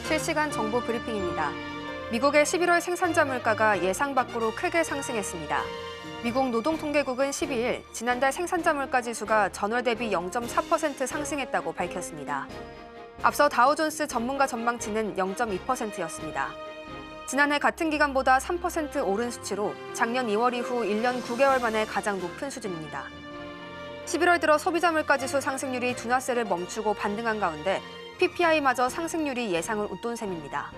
실시간 정보 브리핑입니다. 미국의 11월 생산자 물가가 예상 밖으로 크게 상승했습니다. 미국 노동통계국은 12일 지난달 생산자 물가 지수가 전월 대비 0.4% 상승했다고 밝혔습니다. 앞서 다우존스 전문가 전망치는 0.2%였습니다. 지난해 같은 기간보다 3% 오른 수치로 작년 2월 이후 1년 9개월 만에 가장 높은 수준입니다. 11월 들어 소비자 물가 지수 상승률이 둔화세를 멈추고 반등한 가운데 PPI마저 상승률이 예상을 웃돈 셈입니다.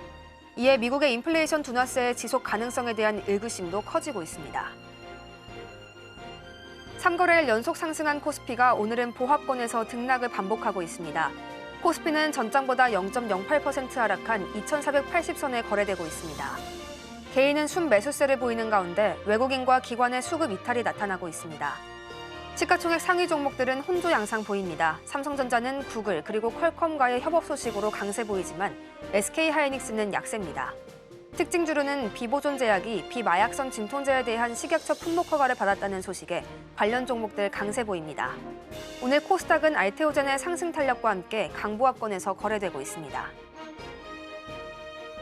이에 미국의 인플레이션 둔화세의 지속 가능성에 대한 의구심도 커지고 있습니다. 3거래일 연속 상승한 코스피가 오늘은 보합권에서 등락을 반복하고 있습니다. 코스피는 전장보다 0.08% 하락한 2,480선에 거래되고 있습니다. 개인은 순매수세를 보이는 가운데 외국인과 기관의 수급 이탈이 나타나고 있습니다. 시가총액 상위 종목들은 혼조 양상 보입니다. 삼성전자는 구글 그리고 퀄컴과의 협업 소식으로 강세 보이지만 SK하이닉스는 약세입니다. 특징주로는 비보존제약이 비마약성 진통제에 대한 식약처 품목 허가를 받았다는 소식에 관련 종목들 강세 보입니다. 오늘 코스닥은 알테오젠의 상승 탄력과 함께 강보합권에서 거래되고 있습니다.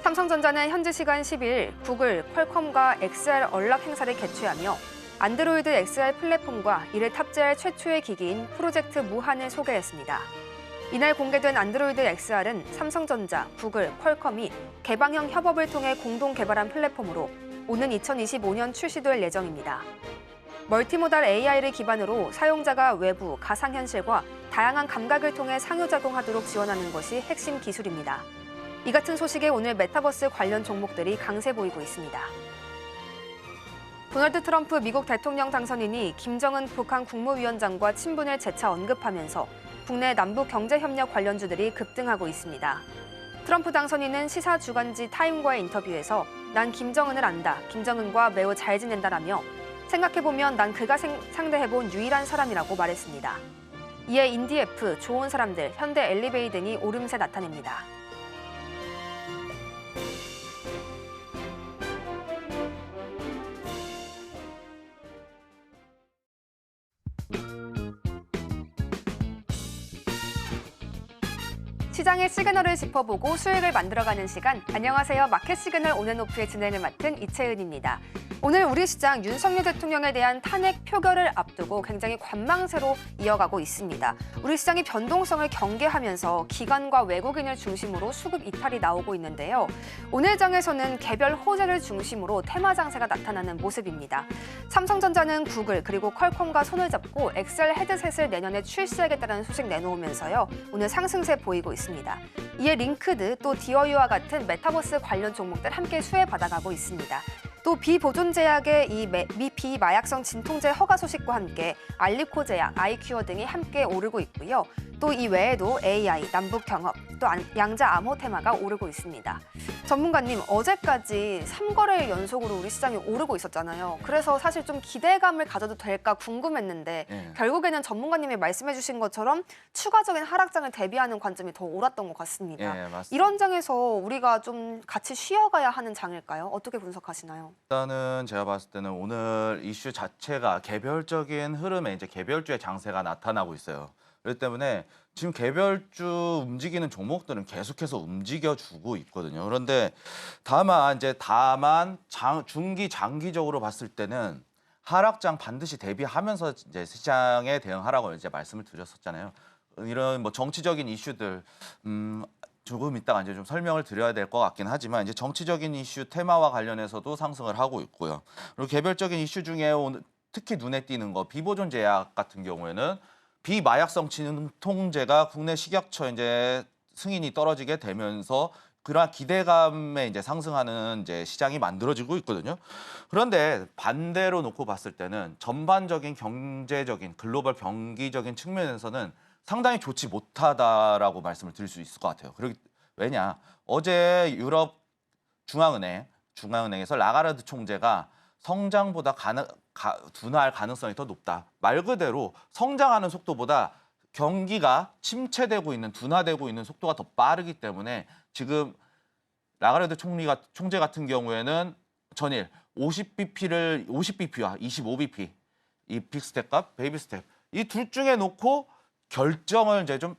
삼성전자는 현지 시간 10일 구글, 퀄컴과 XR 언락 행사를 개최하며 안드로이드 XR 플랫폼과 이를 탑재할 최초의 기기인 프로젝트 무한을 소개했습니다. 이날 공개된 안드로이드 XR은 삼성전자, 구글, 퀄컴이 개방형 협업을 통해 공동 개발한 플랫폼으로 오는 2025년 출시될 예정입니다. 멀티모달 AI를 기반으로 사용자가 외부, 가상현실과 다양한 감각을 통해 상호작용하도록 지원하는 것이 핵심 기술입니다. 이 같은 소식에 오늘 메타버스 관련 종목들이 강세 보이고 있습니다. 도널드 트럼프 미국 대통령 당선인이 김정은 북한 국무위원장과 친분을 재차 언급하면서 국내 남북 경제협력 관련주들이 급등하고 있습니다. 트럼프 당선인은 시사 주간지 타임과의 인터뷰에서 난 김정은을 안다, 김정은과 매우 잘 지낸다라며 생각해보면 난 그가 상대해본 유일한 사람이라고 말했습니다. 이에 인디애프, 좋은 사람들, 현대 엘리베이 등이 오름세 나타냅니다. 시장의 시그널을 짚어보고 수익을 만들어가는 시간. 안녕하세요. 마켓 시그널 온앤오프의 진행을 맡은 이채은입니다. 오늘 우리 시장 윤석열 대통령에 대한 탄핵 표결을 앞두고 굉장히 관망세로 이어가고 있습니다. 우리 시장이 변동성을 경계하면서 기관과 외국인을 중심으로 수급 이탈이 나오고 있는데요. 오늘 장에서는 개별 호재를 중심으로 테마 장세가 나타나는 모습입니다. 삼성전자는 구글 그리고 퀄컴과 손을 잡고 XR 헤드셋을 내년에 출시하겠다는 소식 내놓으면서요. 오늘 상승세 보이고 있습니다. 이에 링크드 또 디어유와 같은 메타버스 관련 종목들 함께 수혜받아가고 있습니다. 또 비보존제약의 이 비마약성 진통제 허가 소식과 함께 알리코제약, 아이큐어 등이 함께 오르고 있고요. 또 이 외에도 AI, 남북경협, 또 양자 암호 테마가 오르고 있습니다. 전문가님, 어제까지 3거래일 연속으로 우리 시장이 오르고 있었잖아요. 그래서 사실 좀 기대감을 가져도 될까 궁금했는데 결국에는 전문가님이 말씀해 주신 것처럼 추가적인 하락장을 대비하는 관점이 더 옳았던 것 같습니다. 맞습니다. 이런 장에서 우리가 좀 같이 쉬어가야 하는 장일까요? 어떻게 분석하시나요? 일단은 제가 봤을 때는 오늘 이슈 자체가 개별적인 흐름에 이제 개별주의 장세가 나타나고 있어요. 그렇기 때문에 지금 개별주 움직이는 종목들은 계속해서 움직여주고 있거든요. 그런데 다만 중기 장기적으로 봤을 때는 하락장 반드시 대비하면서 이제 시장에 대응하라고 이제 말씀을 드렸었잖아요. 이런 뭐 정치적인 이슈들 조금 이따가 이제 좀 설명을 드려야 될 것 같긴 하지만 이제 정치적인 이슈 테마와 관련해서도 상승을 하고 있고요. 그리고 개별적인 이슈 중에 오늘 특히 눈에 띄는 거 비보존 제약 같은 경우에는 비마약성 진통제가 국내 식약처 이제 승인이 떨어지게 되면서 그러한 기대감에 이제 상승하는 이제 시장이 만들어지고 있거든요. 그런데 반대로 놓고 봤을 때는 전반적인 경제적인 글로벌 경기적인 측면에서는 상당히 좋지 못하다라고 말씀을 드릴 수 있을 것 같아요. 왜냐? 어제 유럽 중앙은행에서 라가르드 총재가 성장보다 둔화할 가능성이 더 높다. 말 그대로 성장하는 속도보다 경기가 침체되고 있는, 둔화되고 있는 속도가 더 빠르기 때문에 지금 라가르드 총재 같은 경우에는 전일 50bp와 25bp, 이 빅스텝과 베이비 스텝 이 둘 중에 놓고 결정을 이제 좀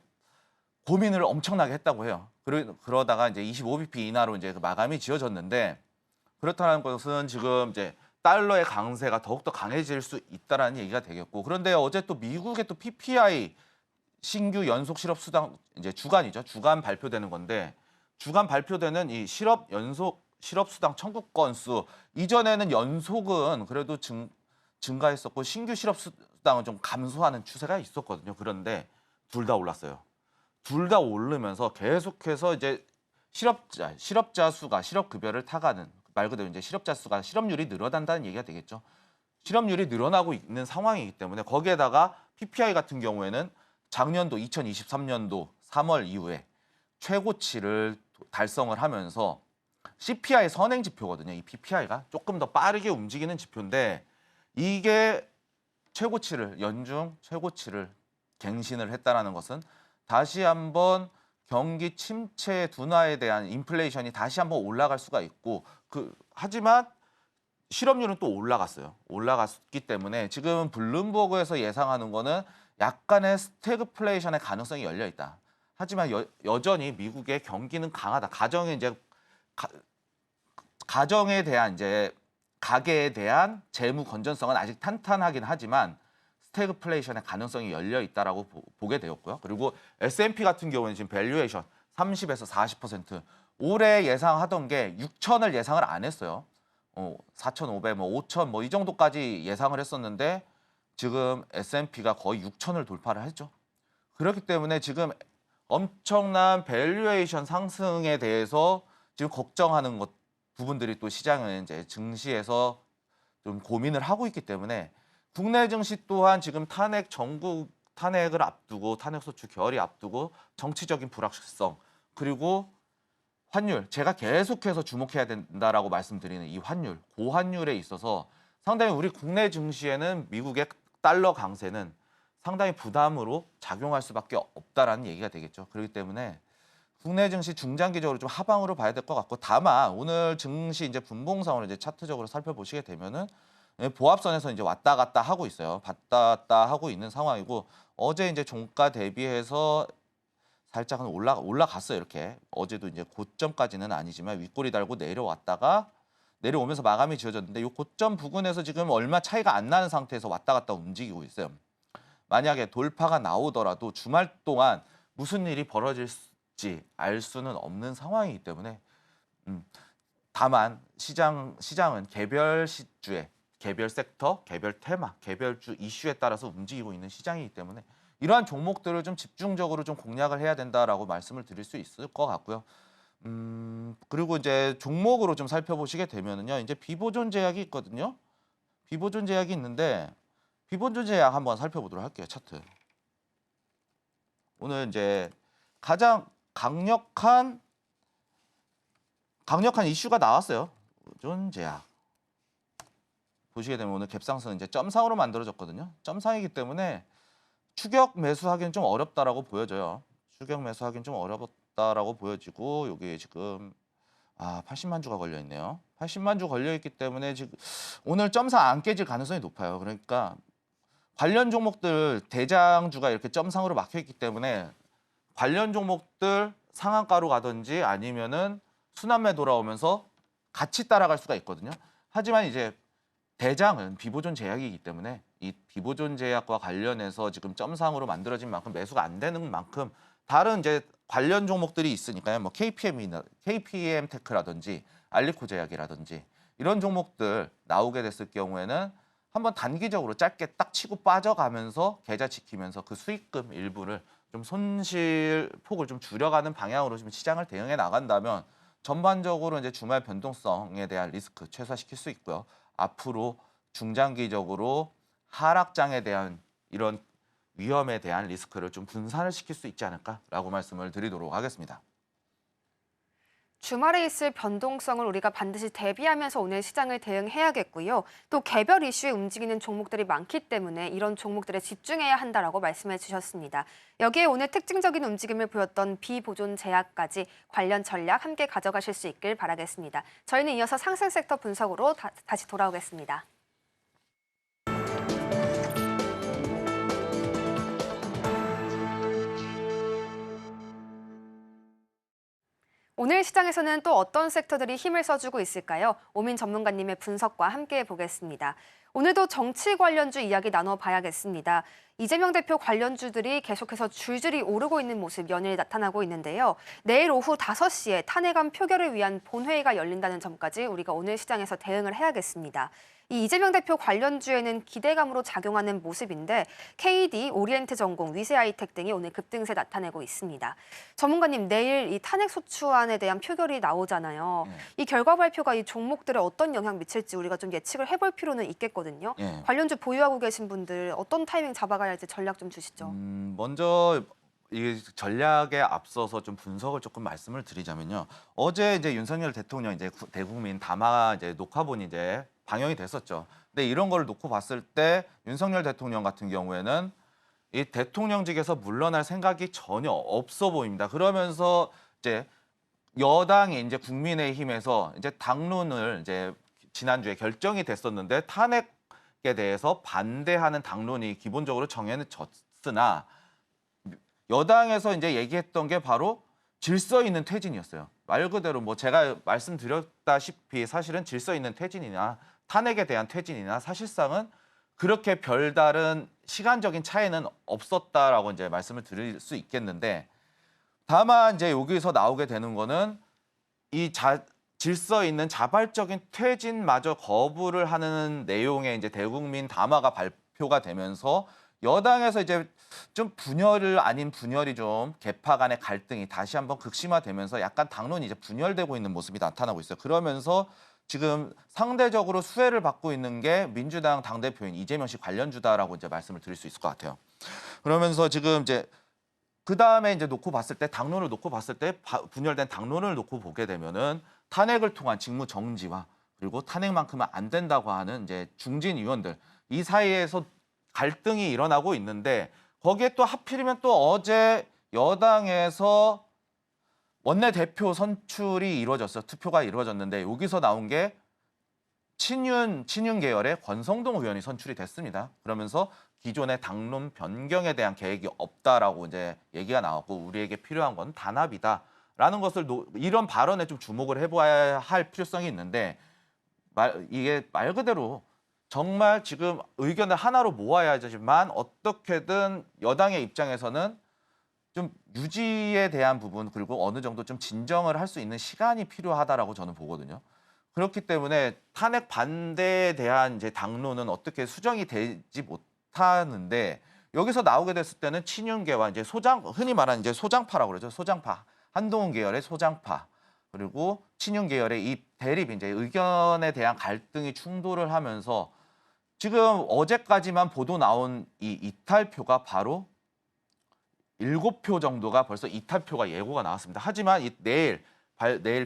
고민을 엄청나게 했다고 해요. 그러다가 이제 25bp 인하로 이제 그 마감이 지어졌는데 그렇다는 것은 지금 이제 달러의 강세가 더욱더 강해질 수 있다라는 얘기가 되겠고 그런데 어제 또 미국의 또 PPI 신규 연속 실업 수당 이제 주간이죠. 주간 발표되는 건데 주간 발표되는 이 연속 실업 수당 청구 건수 이전에는 연속은 그래도 증가했었고 신규 실업 수당은 좀 감소하는 추세가 있었거든요. 그런데 둘 다 올랐어요. 둘 다 오르면서 계속해서 이제 실업자 수가 실업급여를 타가는 말 그대로 이제 실업자 수가 실업률이 늘어난다는 얘기가 되겠죠. 실업률이 늘어나고 있는 상황이기 때문에 거기에다가 PPI 같은 경우에는 작년도 2023년도 3월 이후에 최고치를 달성을 하면서 CPI 선행 지표거든요. 이 PPI가 조금 더 빠르게 움직이는 지표인데 이게 연중 최고치를 갱신을 했다라는 것은 다시 한번 경기 침체 둔화에 대한 인플레이션이 다시 한번 올라갈 수가 있고 하지만 실업률은 또 올라갔어요. 올라갔기 때문에 지금 블룸버그에서 예상하는 거는 약간의 스태그플레이션의 가능성이 열려 있다. 하지만 여전히 미국의 경기는 강하다. 가정에 대한 이제 가계에 대한 재무 건전성은 아직 탄탄하긴 하지만 스태그플레이션의 가능성이 열려 있다라고 보게 되었고요. 그리고 S&P 같은 경우는 지금 밸류에이션 30에서 40% 올해 예상하던 게 6천을 예상을 안 했어요. 4,500, 5천 이 정도까지 예상을 했었는데 지금 S&P가 거의 6천을 돌파를 했죠. 그렇기 때문에 지금 엄청난 밸류에이션 상승에 대해서 지금 걱정하는 부분들이 또 시장은 이제 증시에서 좀 고민을 하고 있기 때문에 국내 증시 또한 지금 전국 탄핵을 앞두고 탄핵 소추 결의 앞두고 정치적인 불확실성 그리고 환율 제가 계속해서 주목해야 된다라고 말씀드리는 이 환율 고환율에 있어서 상당히 우리 국내 증시에는 미국의 달러 강세는 상당히 부담으로 작용할 수밖에 없다라는 얘기가 되겠죠. 그렇기 때문에 국내 증시 중장기적으로 좀 하방으로 봐야 될 것 같고 다만 오늘 증시 이제 분봉상으로 이제 차트적으로 살펴보시게 되면은 보합선에서 이제 왔다 갔다 하고 있어요. 왔다 갔다 하고 있는 상황이고 어제 이제 종가 대비해서 살짝은 올라갔어요. 이렇게 어제도 이제 고점까지는 아니지만 윗꼬리 달고 내려오면서 마감이 지어졌는데 이 고점 부근에서 지금 얼마 차이가 안 나는 상태에서 왔다 갔다 움직이고 있어요. 만약에 돌파가 나오더라도 주말 동안 무슨 일이 벌어질지 알 수는 없는 상황이기 때문에 다만 시장은 개별 시주에 개별 섹터, 개별 테마, 개별주 이슈에 따라서 움직이고 있는 시장이기 때문에 이러한 종목들을 좀 집중적으로 좀 공략을 해야 된다라고 말씀을 드릴 수 있을 것 같고요. 그리고 이제 종목으로 좀 살펴보시게 되면은요. 이제 비보존 제약이 있거든요. 비보존 제약이 있는데 비보존 제약 한번 살펴보도록 할게요. 차트. 오늘 이제 가장 강력한 이슈가 나왔어요. 비보존 제약. 보시게 되면 오늘 갭상승은 이제 점상으로 만들어졌거든요. 점상이기 때문에 추격 매수하기는 좀 어렵다라고 보여져요. 추격 매수하기는 좀 어렵다라고 보여지고 여기 지금 80만 주가 걸려 있네요. 80만 주 걸려 있기 때문에 지금 오늘 점상 안 깨질 가능성이 높아요. 그러니까 관련 종목들 대장주가 이렇게 점상으로 막혀 있기 때문에 관련 종목들 상한가로 가든지 아니면은 순환매 돌아오면서 같이 따라갈 수가 있거든요. 하지만 이제 대장은 비보존 제약이기 때문에 이 비보존 제약과 관련해서 지금 점상으로 만들어진 만큼 매수가 안 되는 만큼 다른 이제 관련 종목들이 있으니까요. 뭐 KPM 테크라든지 알리코 제약이라든지 이런 종목들 나오게 됐을 경우에는 한번 단기적으로 짧게 딱 치고 빠져가면서 계좌 지키면서 그 수익금 일부를 좀 손실 폭을 좀 줄여가는 방향으로 좀 시장을 대응해 나간다면 전반적으로 이제 주말 변동성에 대한 리스크 최소화시킬 수 있고요. 앞으로 중장기적으로 하락장에 대한 이런 위험에 대한 리스크를 좀 분산을 시킬 수 있지 않을까라고 말씀을 드리도록 하겠습니다. 주말에 있을 변동성을 우리가 반드시 대비하면서 오늘 시장을 대응해야겠고요. 또 개별 이슈에 움직이는 종목들이 많기 때문에 이런 종목들에 집중해야 한다라고 말씀해 주셨습니다. 여기에 오늘 특징적인 움직임을 보였던 비보존 제약까지 관련 전략 함께 가져가실 수 있길 바라겠습니다. 저희는 이어서 상승 섹터 분석으로 다시 돌아오겠습니다. 오늘 시장에서는 또 어떤 섹터들이 힘을 써주고 있을까요? 오민 전문가님의 분석과 함께 보겠습니다. 오늘도 정치 관련주 이야기 나눠봐야겠습니다. 이재명 대표 관련주들이 계속해서 줄줄이 오르고 있는 모습 연일 나타나고 있는데요. 내일 오후 5시에 탄핵안 표결을 위한 본회의가 열린다는 점까지 우리가 오늘 시장에서 대응을 해야겠습니다. 이 이재명 대표 관련주에는 기대감으로 작용하는 모습인데 KD, 오리엔트전공, 위세아이텍 등이 오늘 급등세 나타내고 있습니다. 전문가님, 내일 이 탄핵소추안에 대한 표결이 나오잖아요. 이 결과 발표가 이 종목들에 어떤 영향 미칠지 우리가 좀 예측을 해볼 필요는 있겠거든요. 관련주 보유하고 계신 분들 어떤 타이밍 잡아가야 할지 전략 좀 주시죠. 먼저 이 전략에 앞서서 좀 분석을 조금 말씀을 드리자면요. 어제 이제 윤석열 대통령 이제 대국민 담화 이제 녹화본이 이제 방영이 됐었죠. 근데 이런 걸 놓고 봤을 때 윤석열 대통령 같은 경우에는 이 대통령직에서 물러날 생각이 전혀 없어 보입니다. 그러면서 이제 여당이 이제 국민의힘에서 이제 당론을 이제 지난주에 결정이 됐었는데 탄핵에 대해서 반대하는 당론이 기본적으로 정해졌으나 여당에서 이제 얘기했던 게 바로 질서 있는 퇴진이었어요. 말 그대로 뭐 제가 말씀드렸다시피 사실은 질서 있는 퇴진이나 탄핵에 대한 퇴진이나 사실상은 그렇게 별다른 시간적인 차이는 없었다라고 이제 말씀을 드릴 수 있겠는데 다만 이제 여기서 나오게 되는 거는 이 질서 있는 자발적인 퇴진마저 거부를 하는 내용의 이제 대국민 담화가 발표가 되면서 여당에서 이제 좀 분열을 아닌 분열이 좀 계파 간의 갈등이 다시 한번 극심화되면서 약간 당론이 이제 분열되고 있는 모습이 나타나고 있어요. 그러면서 지금 상대적으로 수혜를 받고 있는 게 민주당 당대표인 이재명 씨 관련주다라고 이제 말씀을 드릴 수 있을 것 같아요. 그러면서 지금 이제 그 다음에 이제 놓고 봤을 때 당론을 놓고 봤을 때 분열된 당론을 놓고 보게 되면은 탄핵을 통한 직무 정지와 그리고 탄핵만큼은 안 된다고 하는 이제 중진 의원들 이 사이에서 갈등이 일어나고 있는데 거기에 또 하필이면 또 어제 여당에서 원내대표 선출이 이루어졌어요. 투표가 이루어졌는데 여기서 나온 게 친윤 계열의 권성동 의원이 선출이 됐습니다. 그러면서 기존의 당론 변경에 대한 계획이 없다라고 이제 얘기가 나왔고 우리에게 필요한 건 단합이다라는 것을 이런 발언에 좀 주목을 해봐야 할 필요성이 있는데 이게 말 그대로 정말 지금 의견을 하나로 모아야지만 어떻게든 여당의 입장에서는 좀 유지에 대한 부분 그리고 어느 정도 좀 진정을 할 수 있는 시간이 필요하다라고 저는 보거든요. 그렇기 때문에 탄핵 반대에 대한 이제 당론은 어떻게 수정이 되지 못하는데 여기서 나오게 됐을 때는 친윤계와 이제 흔히 말하는 이제 소장파라고 그러죠. 소장파, 한동훈 계열의 소장파 그리고 친윤 계열의 이 대립 이제 의견에 대한 갈등이 충돌을 하면서 지금 어제까지만 보도 나온 이 이탈표가 바로 7표 정도가 벌써 이탈표가 예고가 나왔습니다. 하지만 내일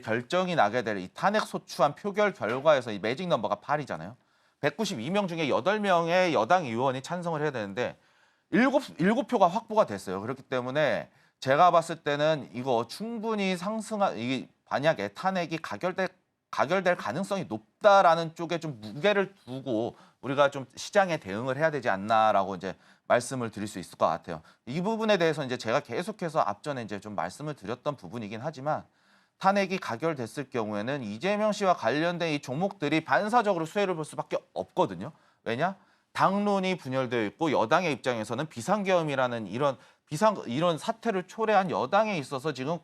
결정이 나게 될 이 탄핵 소추안 표결 결과에서 이 매직 넘버가 8이잖아요. 192명 중에 8명의 여당 의원이 찬성을 해야 되는데 7표가 확보가 됐어요. 그렇기 때문에 제가 봤을 때는 이거 충분히 이게 만약에 탄핵이 가결될 가능성이 높다라는 쪽에 좀 무게를 두고 우리가 좀 시장에 대응을 해야 되지 않나라고 이제 말씀을 드릴 수 있을 것 같아요. 이 부분에 대해서 이제 제가 계속해서 앞전에 이제 좀 말씀을 드렸던 부분이긴 하지만 탄핵이 가결됐을 경우에는 이재명 씨와 관련된 이 종목들이 반사적으로 수혜를 볼 수밖에 없거든요. 왜냐? 당론이 분열되어 있고 여당의 입장에서는 비상계엄이라는 이런 사태를 초래한 여당에 있어서 지금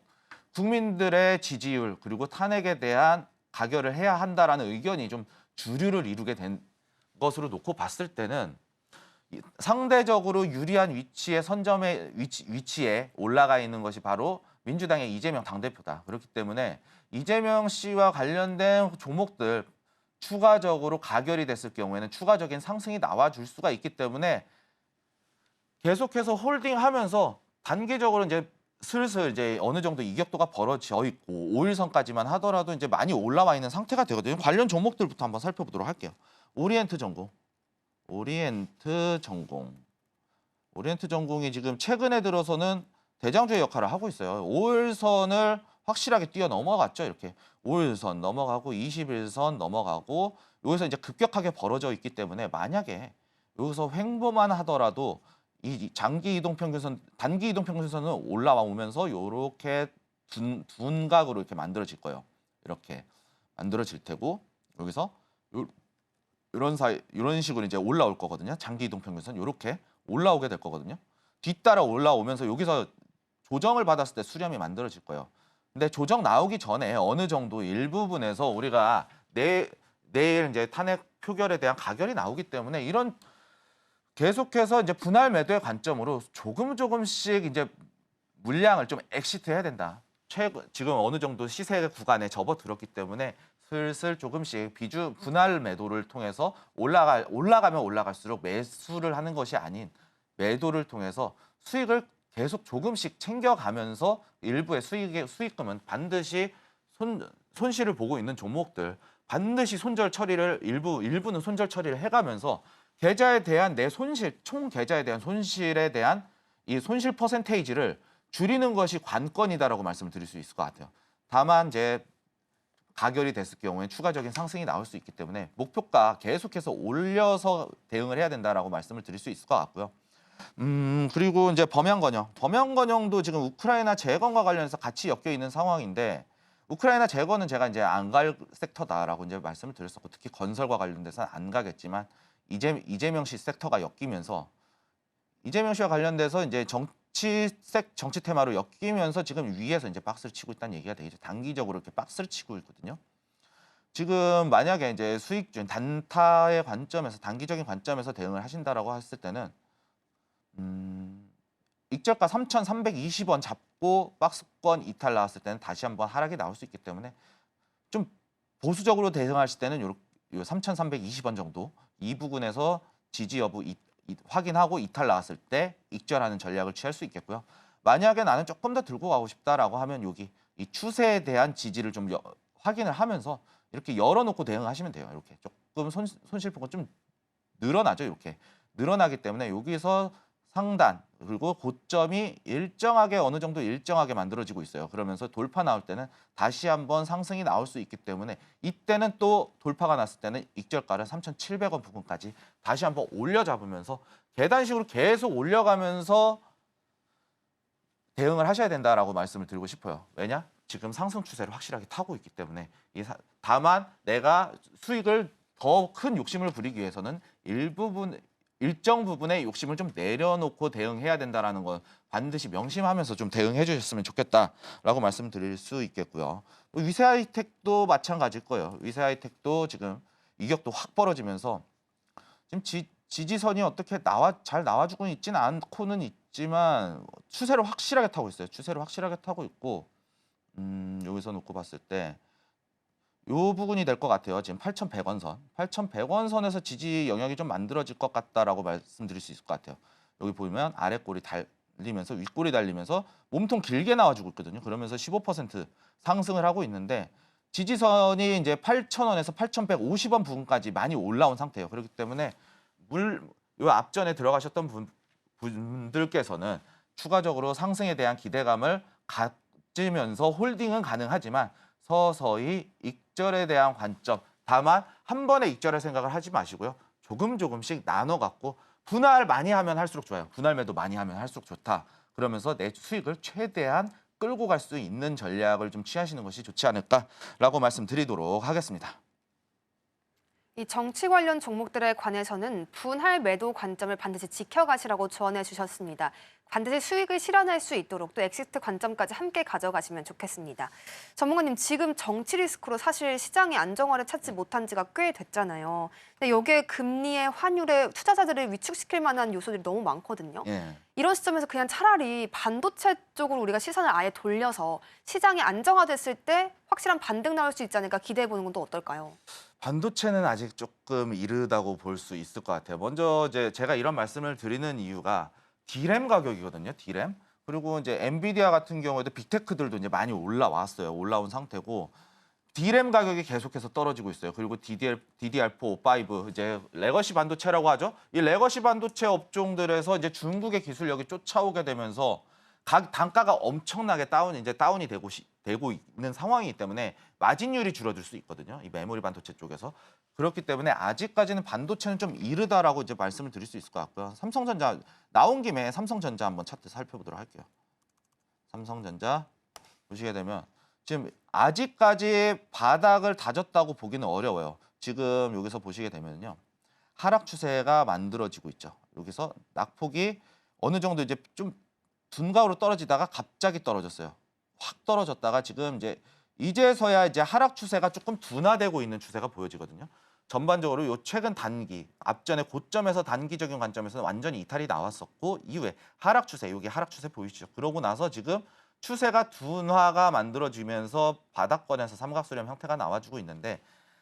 국민들의 지지율 그리고 탄핵에 대한 가결을 해야 한다라는 의견이 좀 주류를 이루게 된 것으로 놓고 봤을 때는 상대적으로 유리한 위치에 올라가 있는 것이 바로 민주당의 이재명 당대표다. 그렇기 때문에 이재명 씨와 관련된 종목들 추가적으로 가결이 됐을 경우에는 추가적인 상승이 나와줄 수가 있기 때문에 계속해서 홀딩하면서 단기적으로 이제 슬슬 이제 어느 정도 이격도가 벌어져 있고 5일선까지만 하더라도 이제 많이 올라와 있는 상태가 되거든요. 관련 종목들부터 한번 살펴보도록 할게요. 오리엔트전공이 지금 최근에 들어서는 대장주의 역할을 하고 있어요. 5일선을 확실하게 뛰어 넘어갔죠. 이렇게 5일선 넘어가고 21선 넘어가고 여기서 이제 급격하게 벌어져 있기 때문에 만약에 여기서 횡보만 하더라도 이 단기 이동 평균선은 올라와 오면서 이렇게 둔각으로 이렇게 만들어질 거예요. 이렇게 만들어질 테고 여기서 이런 식으로 이제 올라올 거거든요. 장기 이동 평균선 이렇게 올라오게 될 거거든요. 뒤따라 올라오면서 여기서 조정을 받았을 때 수렴이 만들어질 거예요. 근데 조정 나오기 전에 어느 정도 일부분에서 우리가 내일 이제 탄핵 표결에 대한 가결이 나오기 때문에 이런 계속해서 이제 분할 매도의 관점으로 조금씩 이제 물량을 좀 엑시트 해야 된다. 지금 어느 정도 시세 구간에 접어들었기 때문에 슬슬 조금씩 분할 매도를 통해서 올라가면 올라갈수록 매수를 하는 것이 아닌 매도를 통해서 수익을 계속 조금씩 챙겨가면서 일부의 수익금은 반드시 손실을 보고 있는 종목들 반드시 손절 처리를 일부는 손절 처리를 해가면서 계좌에 대한 내 손실 총 계좌에 대한 손실에 대한 이 손실 퍼센테이지를 줄이는 것이 관건이다라고 말씀을 드릴 수 있을 것 같아요. 다만 이제 가결이 됐을 경우에 추가적인 상승이 나올 수 있기 때문에 목표가 계속해서 올려서 대응을 해야 된다라고 말씀을 드릴 수 있을 것 같고요. 그리고 이제 범양건영도 지금 우크라이나 재건과 관련해서 같이 엮여 있는 상황인데 우크라이나 재건은 제가 이제 안 갈 섹터다라고 이제 말씀을 드렸었고 특히 건설과 관련돼서는 안 가겠지만 이재명 씨 섹터가 엮이면서 이재명 씨와 관련돼서 이제 정치 테마로 엮이면서 지금 위에서 이제 박스를 치고 있다는 얘기가 되겠죠. 단기적으로 이렇게 박스를 치고 있거든요. 지금 만약에 이제 수익준 단타의 관점에서 단기적인 관점에서 대응을 하신다라고 했을 때는 익절가 3,320원 잡고 박스권 이탈 나왔을 때는 다시 한번 하락이 나올 수 있기 때문에 좀 보수적으로 대응하실 때는 요 3,320원 정도 이 부분에서 지지 여부 확인하고 이탈 나왔을 때 익절하는 전략을 취할 수 있겠고요. 만약에 나는 조금 더 들고 가고 싶다라고 하면 여기 이 추세에 대한 지지를 좀 확인을 하면서 이렇게 열어놓고 대응하시면 돼요. 이렇게 조금 손실폭은 좀 늘어나죠. 이렇게 늘어나기 때문에 여기서 상단 그리고 고점이 어느 정도 일정하게 만들어지고 있어요. 그러면서 돌파 나올 때는 다시 한번 상승이 나올 수 있기 때문에 이때는 또 돌파가 났을 때는 익절가를 3,700원 부근까지 다시 한번 올려 잡으면서 계단식으로 계속 올려가면서 대응을 하셔야 된다라고 말씀을 드리고 싶어요. 왜냐? 지금 상승 추세를 확실하게 타고 있기 때문에 다만 내가 수익을 더 큰 욕심을 부리기 위해서는 일정 부분의 욕심을 좀 내려놓고 대응해야 된다라는 건 반드시 명심하면서 좀 대응해 주셨으면 좋겠다라고 말씀드릴 수 있겠고요. 위세하이텍도 마찬가지일 거예요. 위세하이텍도 지금 이격도 확 벌어지면서 지금 지지선이 어떻게 잘 나와주고 있지는 않고는 있지만 추세를 확실하게 타고 있어요. 추세를 확실하게 타고 있고 여기서 놓고 봤을 때 이 부분이 될 것 같아요. 지금 8,100원 선. 8,100원 선에서 지지 영역이 좀 만들어질 것 같다라고 말씀드릴 수 있을 것 같아요. 여기 보면 아랫골이 달리면서 윗골이 달리면서 몸통 길게 나와주고 있거든요. 그러면서 15% 상승을 하고 있는데 지지선이 이제 8,000원에서 8,150원 부근까지 많이 올라온 상태예요. 그렇기 때문에 요 앞전에 들어가셨던 분들께서는 추가적으로 상승에 대한 기대감을 가지면서 홀딩은 가능하지만 서서히 익절에 대한 관점, 다만 한 번에 익절할 생각을 하지 마시고요. 조금씩 나눠 갖고 분할 많이 하면 할수록 좋아요. 분할 매도 많이 하면 할수록 좋다. 그러면서 내 수익을 최대한 끌고 갈 수 있는 전략을 좀 취하시는 것이 좋지 않을까라고 말씀드리도록 하겠습니다. 이 정치 관련 종목들에 관해서는 분할 매도 관점을 반드시 지켜가시라고 조언해 주셨습니다. 반드시 수익을 실현할 수 있도록 또 엑시트 관점까지 함께 가져가시면 좋겠습니다. 전문가님, 지금 정치 리스크로 사실 시장이 안정화를 찾지 못한 지가 꽤 됐잖아요. 근데 여기에 금리에 환율에 투자자들을 위축시킬 만한 요소들이 너무 많거든요. 예. 이런 시점에서 그냥 차라리 반도체 쪽으로 우리가 시선을 아예 돌려서 시장이 안정화됐을 때 확실한 반등 나올 수 있지 않을까 기대해 보는 건 또 어떨까요? 반도체는 아직 조금 이르다고 볼 수 있을 것 같아요. 먼저 이제 제가 이런 말씀을 드리는 이유가 D램 가격이거든요. D램. 그리고 이제 엔비디아 같은 경우에도 빅테크들도 이제 많이 올라왔어요. 올라온 상태고 D램 가격이 계속해서 떨어지고 있어요. 그리고 DDR4, 5 이제 레거시 반도체라고 하죠. 이 레거시 반도체 업종들에서 이제 중국의 기술력이 쫓아오게 되면서 단가가 엄청나게 다운이 되고 있는 상황이기 때문에 마진율이 줄어들 수 있거든요. 이 메모리 반도체 쪽에서. 그렇기 때문에 아직까지는 반도체는 좀 이르다라고 이제 말씀을 드릴 수 있을 것 같고요. 삼성전자 나온 김에 삼성전자 한번 차트 살펴보도록 할게요. 삼성전자 보시게 되면 지금 아직까지 바닥을 다졌다고 보기는 어려워요. 지금 여기서 보시게 되면요. 하락 추세가 만들어지고 있죠. 여기서 낙폭이 어느 정도 이제 좀 둔가우로 떨어지다가 갑자기 떨어졌어요. 확 떨어졌다가 지금 이제서야 이제 하락 추세가 조금 둔화되고 있는 추세가 보여지거든요. 전반적으로 요 최근 단기, 앞전에 고점에서 단기적인 관점에서는 완전히 이탈이 나왔었고 이후에 하락 추세, 여기 하락 추세 보이시죠? 그러고 나서 지금 추세가 둔화가 만들어지면서 바닥권에서 삼각수렴 형태가 나와주고 있는데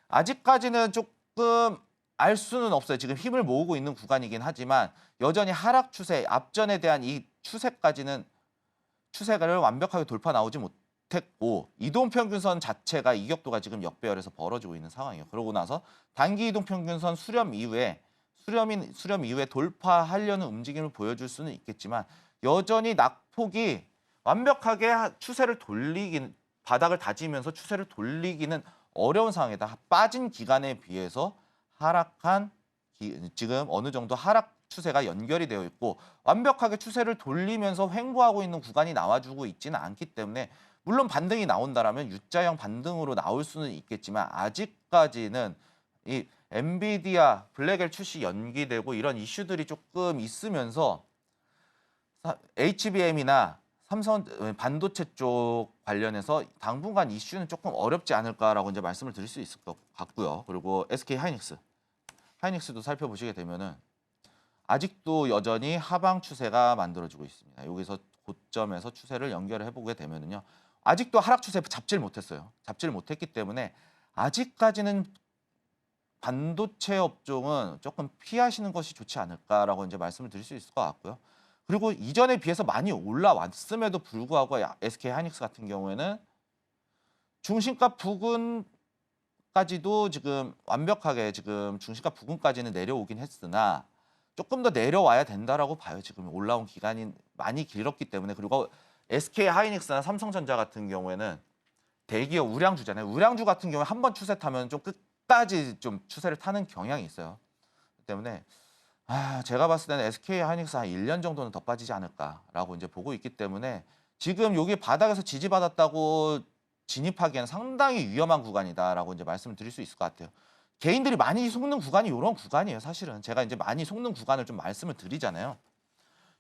아직까지는 조금 알 수는 없어요. 지금 힘을 모으고 있는 구간이긴 하지만 여전히 하락 추세, 앞전에 대한 이 추세까지는 추세를 완벽하게 돌파 나오지 못했고 이동평균선 자체가 이격도가 지금 역배열에서 벌어지고 있는 상황이에요. 그러고 나서 단기 이동평균선 수렴 이후에 돌파하려는 움직임을 보여줄 수는 있겠지만 여전히 낙폭이 완벽하게 추세를 돌리긴 바닥을 다지면서 추세를 돌리기는 어려운 상황이다. 빠진 기간에 비해서 지금 어느 정도 하락 추세가 연결이 되어 있고 완벽하게 추세를 돌리면서 횡보하고 있는 구간이 나와주고 있지는 않기 때문에 물론 반등이 나온다라면 U자형 반등으로 나올 수는 있겠지만 아직까지는 이 엔비디아 블랙엘 출시 연기되고 이런 이슈들이 조금 있으면서 HBM이나 삼성 반도체 쪽 관련해서 당분간 이슈는 조금 어렵지 않을까라고 이제 말씀을 드릴 수 있을 것 같고요. 그리고 SK 하이닉스도 살펴보시게 되면은 아직도 여전히 하방 추세가 만들어지고 있습니다. 여기서 고점에서 추세를 연결해 보게 되면은요. 아직도 하락 추세 잡지를 못했어요. 잡지를 못했기 때문에 아직까지는 반도체 업종은 조금 피하시는 것이 좋지 않을까라고 이제 말씀을 드릴 수 있을 것 같고요. 그리고 이전에 비해서 많이 올라왔음에도 불구하고 SK 하이닉스 같은 경우에는 중심가 부근까지도 지금 완벽하게 지금 중심가 부근까지는 내려오긴 했으나 조금 더 내려와야 된다라고 봐요. 지금 올라온 기간이 많이 길었기 때문에. 그리고 SK 하이닉스나 삼성전자 같은 경우에는 대기업 우량주잖아요. 우량주 같은 경우에 한 번 추세 타면 좀 끝까지 좀 추세를 타는 경향이 있어요. 그렇기 때문에 제가 봤을 때는 SK 하이닉스 한 1년 정도는 더 빠지지 않을까라고 이제 보고 있기 때문에 지금 여기 바닥에서 지지받았다고 진입하기에는 상당히 위험한 구간이다라고 이제 말씀을 드릴 수 있을 것 같아요. 개인들이 많이 속는 구간이 이런 구간이에요. 사실은 제가 이제 많이 속는 구간을 좀 말씀을 드리잖아요.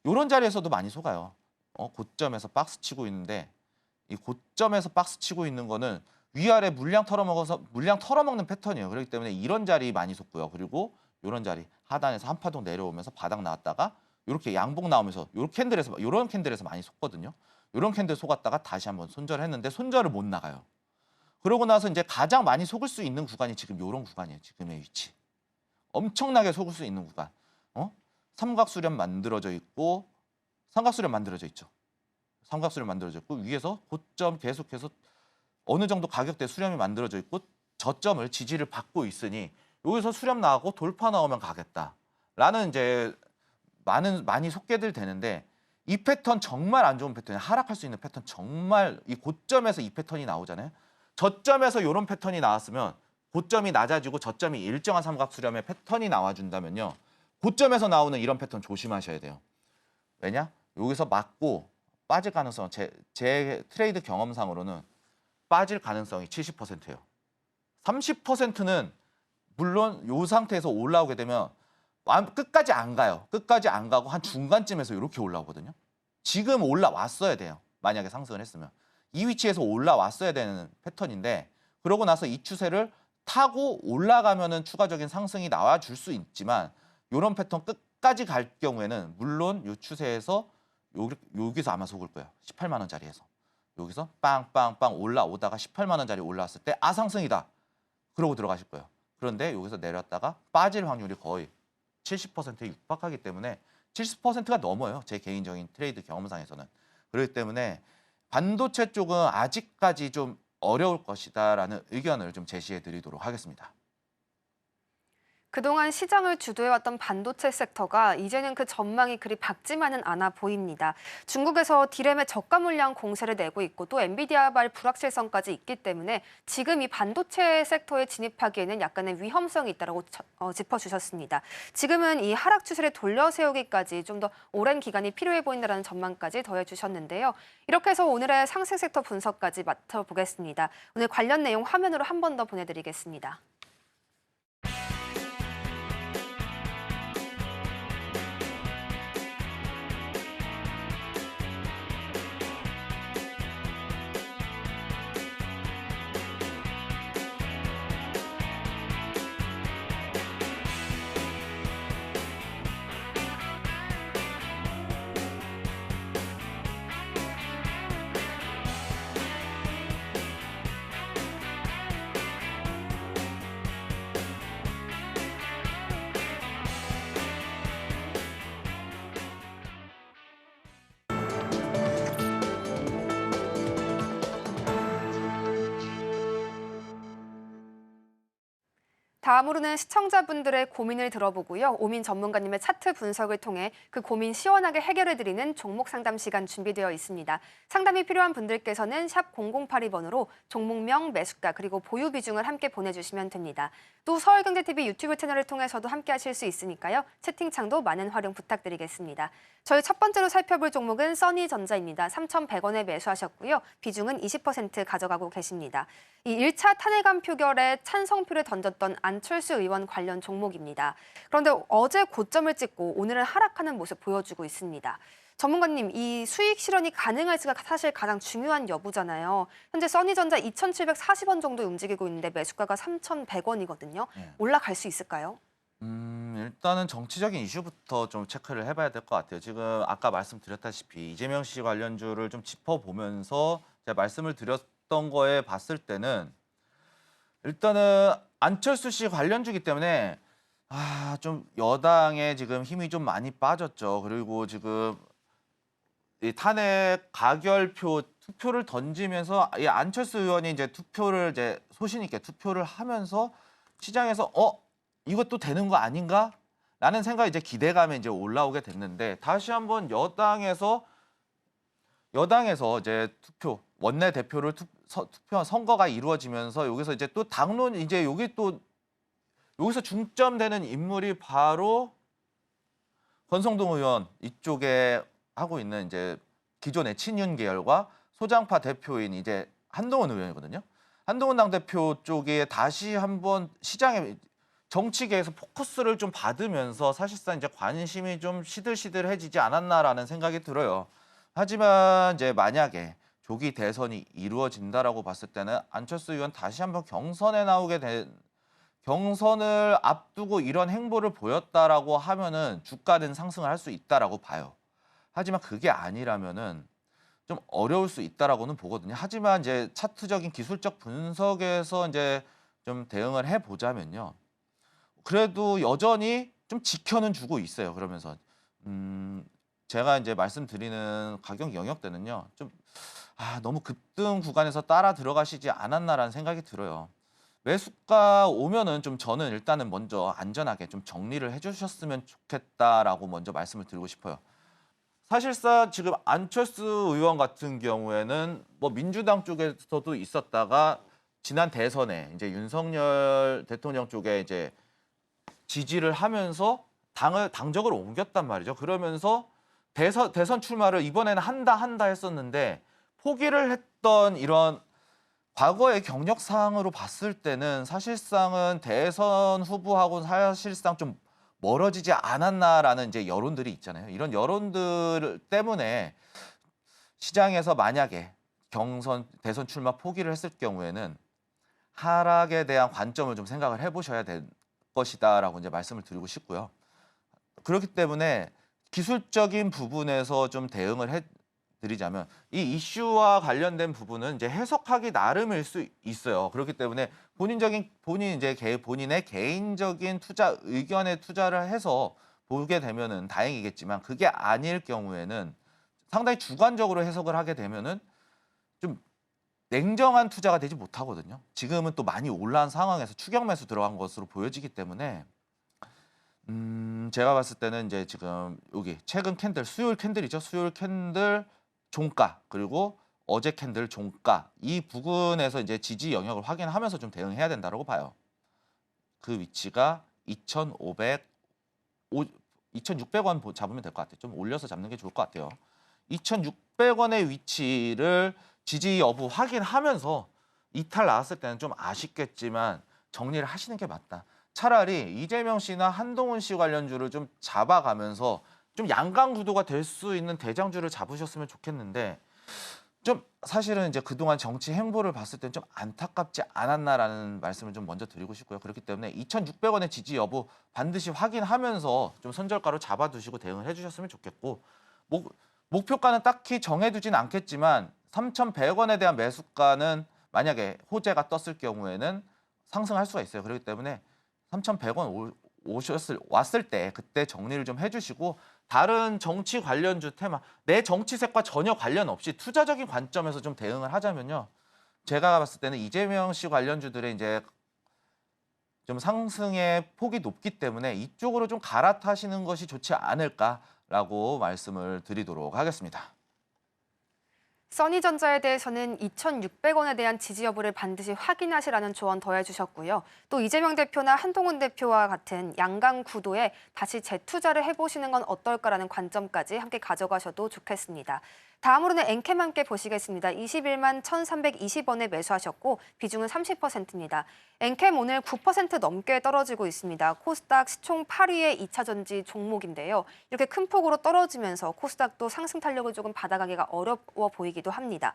이런 자리에서도 많이 속아요. 고점에서 박스 치고 있는데 이 고점에서 박스 치고 있는 거는 위아래 물량 털어먹는 패턴이에요. 그렇기 때문에 이런 자리 많이 속고요. 그리고 이런 자리 하단에서 한 파동 내려오면서 바닥 나왔다가 이렇게 양봉 나오면서 이런 캔들에서 많이 속거든요. 이런 캔들 속았다가 다시 한번 손절했는데 손절을 못 나가요. 그러고 나서 이제 가장 많이 속을 수 있는 구간이 지금 이런 구간이에요. 지금의 위치. 엄청나게 속을 수 있는 구간. 삼각수렴 만들어져 있고 삼각수렴 만들어져 있죠. 삼각수렴 만들어져 있고 위에서 고점 계속해서 어느 정도 가격대 수렴이 만들어져 있고 저점을 지지를 받고 있으니 여기서 수렴 나가고 돌파 나오면 가겠다라는 이제 많이 속게들 되는데 이 패턴 정말 안 좋은 패턴이에요. 하락할 수 있는 패턴 정말 이 고점에서 이 패턴이 나오잖아요. 저점에서 이런 패턴이 나왔으면 고점이 낮아지고 저점이 일정한 삼각수렴의 패턴이 나와준다면요. 고점에서 나오는 이런 패턴 조심하셔야 돼요. 왜냐? 여기서 맞고 빠질 가능성, 제 트레이드 경험상으로는 빠질 가능성이 70%예요. 30%는 물론 이 상태에서 올라오게 되면 끝까지 안 가요. 끝까지 안 가고 한 중간쯤에서 이렇게 올라오거든요. 지금 올라왔어야 돼요. 만약에 상승을 했으면. 이 위치에서 올라왔어야 되는 패턴인데 그러고 나서 이 추세를 타고 올라가면은 추가적인 상승이 나와줄 수 있지만 이런 패턴 끝까지 갈 경우에는 물론 이 추세에서 여기서 아마 속을 거예요. 18만 원짜리에서. 여기서 빵빵빵 올라오다가 18만 원짜리 올라왔을 때 상승이다. 그러고 들어가실 거예요. 그런데 여기서 내렸다가 빠질 확률이 거의 70%에 육박하기 때문에 70%가 넘어요. 제 개인적인 트레이드 경험상에서는. 그렇기 때문에 반도체 쪽은 아직까지 좀 어려울 것이다라는 의견을 좀 제시해 드리도록 하겠습니다. 그동안 시장을 주도해왔던 반도체 섹터가 이제는 그 전망이 그리 밝지만은 않아 보입니다. 중국에서 디램의 저가 물량 공세를 내고 있고 또 엔비디아발 불확실성까지 있기 때문에 지금 이 반도체 섹터에 진입하기에는 약간의 위험성이 있다고 짚어주셨습니다. 지금은 이 하락 추세를 돌려세우기까지 좀 더 오랜 기간이 필요해 보인다는 전망까지 더해주셨는데요. 이렇게 해서 오늘의 상승 섹터 분석까지 맡아보겠습니다. 오늘 관련 내용 화면으로 한 번 더 보내드리겠습니다. 다음으로는 시청자분들의 고민을 들어보고요. 오민 전문가님의 차트 분석을 통해 그 고민 시원하게 해결해드리는 종목 상담 시간 준비되어 있습니다. 상담이 필요한 분들께서는 샵 0082번으로 종목명, 매수가 그리고 보유 비중을 함께 보내주시면 됩니다. 또 서울경제TV 유튜브 채널을 통해서도 함께 하실 수 있으니까요. 채팅창도 많은 활용 부탁드리겠습니다. 저희 첫 번째로 살펴볼 종목은 써니전자입니다. 3,100원에 매수하셨고요. 비중은 20% 가져가고 계십니다. 이 1차 탄핵안 표결에 찬성표를 던졌던 안철수 의원 관련 종목입니다. 그런데 어제 고점을 찍고 오늘은 하락하는 모습 보여주고 있습니다. 전문가님, 이 수익 실현이 가능할지가 사실 가장 중요한 여부잖아요. 현재 써니전자 2,740원 정도 움직이고 있는데 매수가가 3,100원이거든요. 올라갈 수 있을까요? 일단은 정치적인 이슈부터 좀 체크를 해봐야 될 것 같아요. 지금 아까 말씀드렸다시피 이재명 씨 관련주를 좀 짚어보면서 제가 말씀을 드렸던 거에 봤을 때는 일단은 안철수 씨 관련주기 때문에 좀 여당에 지금 힘이 좀 많이 빠졌죠. 그리고 지금 이 탄핵 가결표 투표를 던지면서 이 안철수 의원이 이제 투표를 이제 소신 있게 투표를 하면서 시장에서 이것도 되는 거 아닌가? 라는 생각이 이제 기대감에 이제 올라오게 됐는데 다시 한번 여당에서 이제 투표 원내 대표를 투표한 선거가 이루어지면서 여기서 이제 또 당론 이제 여기서 중점되는 인물이 바로 권성동 의원 이쪽에 하고 있는 이제 기존의 친윤 계열과 소장파 대표인 이제 한동훈 의원이거든요. 한동훈 당대표 쪽에 다시 한번 시장에 정치계에서 포커스를 좀 받으면서 사실상 이제 관심이 좀 시들시들해지지 않았나라는 생각이 들어요. 하지만 이제 만약에 조기 대선이 이루어진다라고 봤을 때는 안철수 의원 다시 한번 경선에 나오게 된 경선을 앞두고 이런 행보를 보였다라고 하면은 주가는 상승을 할 수 있다라고 봐요. 하지만 그게 아니라면은 좀 어려울 수 있다라고는 보거든요. 하지만 이제 차트적인 기술적 분석에서 이제 좀 대응을 해 보자면요. 그래도 여전히 좀 지켜는 주고 있어요. 그러면서 제가 이제 말씀드리는 가격 영역대는요. 좀 너무 급등 구간에서 따라 들어가시지 않았나라는 생각이 들어요. 매수가 오면은 좀 저는 일단은 먼저 안전하게 좀 정리를 해주셨으면 좋겠다라고 먼저 말씀을 드리고 싶어요. 사실상 지금 안철수 의원 같은 경우에는 뭐 민주당 쪽에서도 있었다가 지난 대선에 이제 윤석열 대통령 쪽에 이제 지지를 하면서 당적으로 옮겼단 말이죠. 그러면서 대선 출마를 이번에는 한다 했었는데 포기를 했던 이런 과거의 경력상으로 봤을 때는 사실상은 대선 후보하고 사실상 좀 멀어지지 않았나라는 이제 여론들이 있잖아요. 이런 여론들 때문에 시장에서 만약에 대선 출마 포기를 했을 경우에는 하락에 대한 관점을 좀 생각을 해보셔야 될 것이다라고 이제 말씀을 드리고 싶고요. 그렇기 때문에 기술적인 부분에서 좀 대응을 해드리자면 이 이슈와 관련된 부분은 이제 해석하기 나름일 수 있어요. 그렇기 때문에 본인의 개인적인 투자 의견에 투자를 해서 보게 되면은 다행이겠지만 그게 아닐 경우에는 상당히 주관적으로 해석을 하게 되면은 좀 냉정한 투자가 되지 못하거든요. 지금은 또 많이 올라온 상황에서 추격 매수 들어간 것으로 보여지기 때문에 제가 봤을 때는 이제 지금 여기 최근 캔들, 수요일 캔들이죠. 수요일 캔들 종가 그리고 어제 캔들 종가 이 부근에서 이제 지지 영역을 확인하면서 좀 대응해야 된다고 봐요. 그 위치가 2,600원 잡으면 될 것 같아요. 좀 올려서 잡는 게 좋을 것 같아요. 2,600원의 위치를 지지 여부 확인하면서 이탈 나왔을 때는 좀 아쉽겠지만 정리를 하시는 게 맞다. 차라리 이재명 씨나 한동훈 씨 관련주를 좀 잡아가면서 좀 양강 구도가 될 수 있는 대장주를 잡으셨으면 좋겠는데 좀 사실은 이제 그동안 정치 행보를 봤을 땐 좀 안타깝지 않았나라는 말씀을 좀 먼저 드리고 싶고요. 그렇기 때문에 2,600원의 지지 여부 반드시 확인하면서 좀 선절가로 잡아두시고 대응을 해주셨으면 좋겠고 목표가는 딱히 정해두진 않겠지만 3,100원에 대한 매수가는 만약에 호재가 떴을 경우에는 상승할 수가 있어요. 그렇기 때문에 3,100원 왔을 때 그때 정리를 좀 해주시고 다른 정치 관련주 테마 내 정치색과 전혀 관련 없이 투자적인 관점에서 좀 대응을 하자면요. 제가 봤을 때는 이재명 씨 관련주들의 이제 좀 상승의 폭이 높기 때문에 이쪽으로 좀 갈아타시는 것이 좋지 않을까라고 말씀을 드리도록 하겠습니다. 써니전자에 대해서는 2,600원에 대한 지지 여부를 반드시 확인하시라는 조언 더해주셨고요. 또 이재명 대표나 한동훈 대표와 같은 양강 구도에 다시 재투자를 해보시는 건 어떨까라는 관점까지 함께 가져가셔도 좋겠습니다. 다음으로는 엔캠 함께 보시겠습니다. 21만 1,320원에 매수하셨고 비중은 30%입니다. 엔캠 오늘 9% 넘게 떨어지고 있습니다. 코스닥 시총 8위의 2차전지 종목인데요. 이렇게 큰 폭으로 떨어지면서 코스닥도 상승 탄력을 조금 받아가기가 어려워 보이기도 합니다.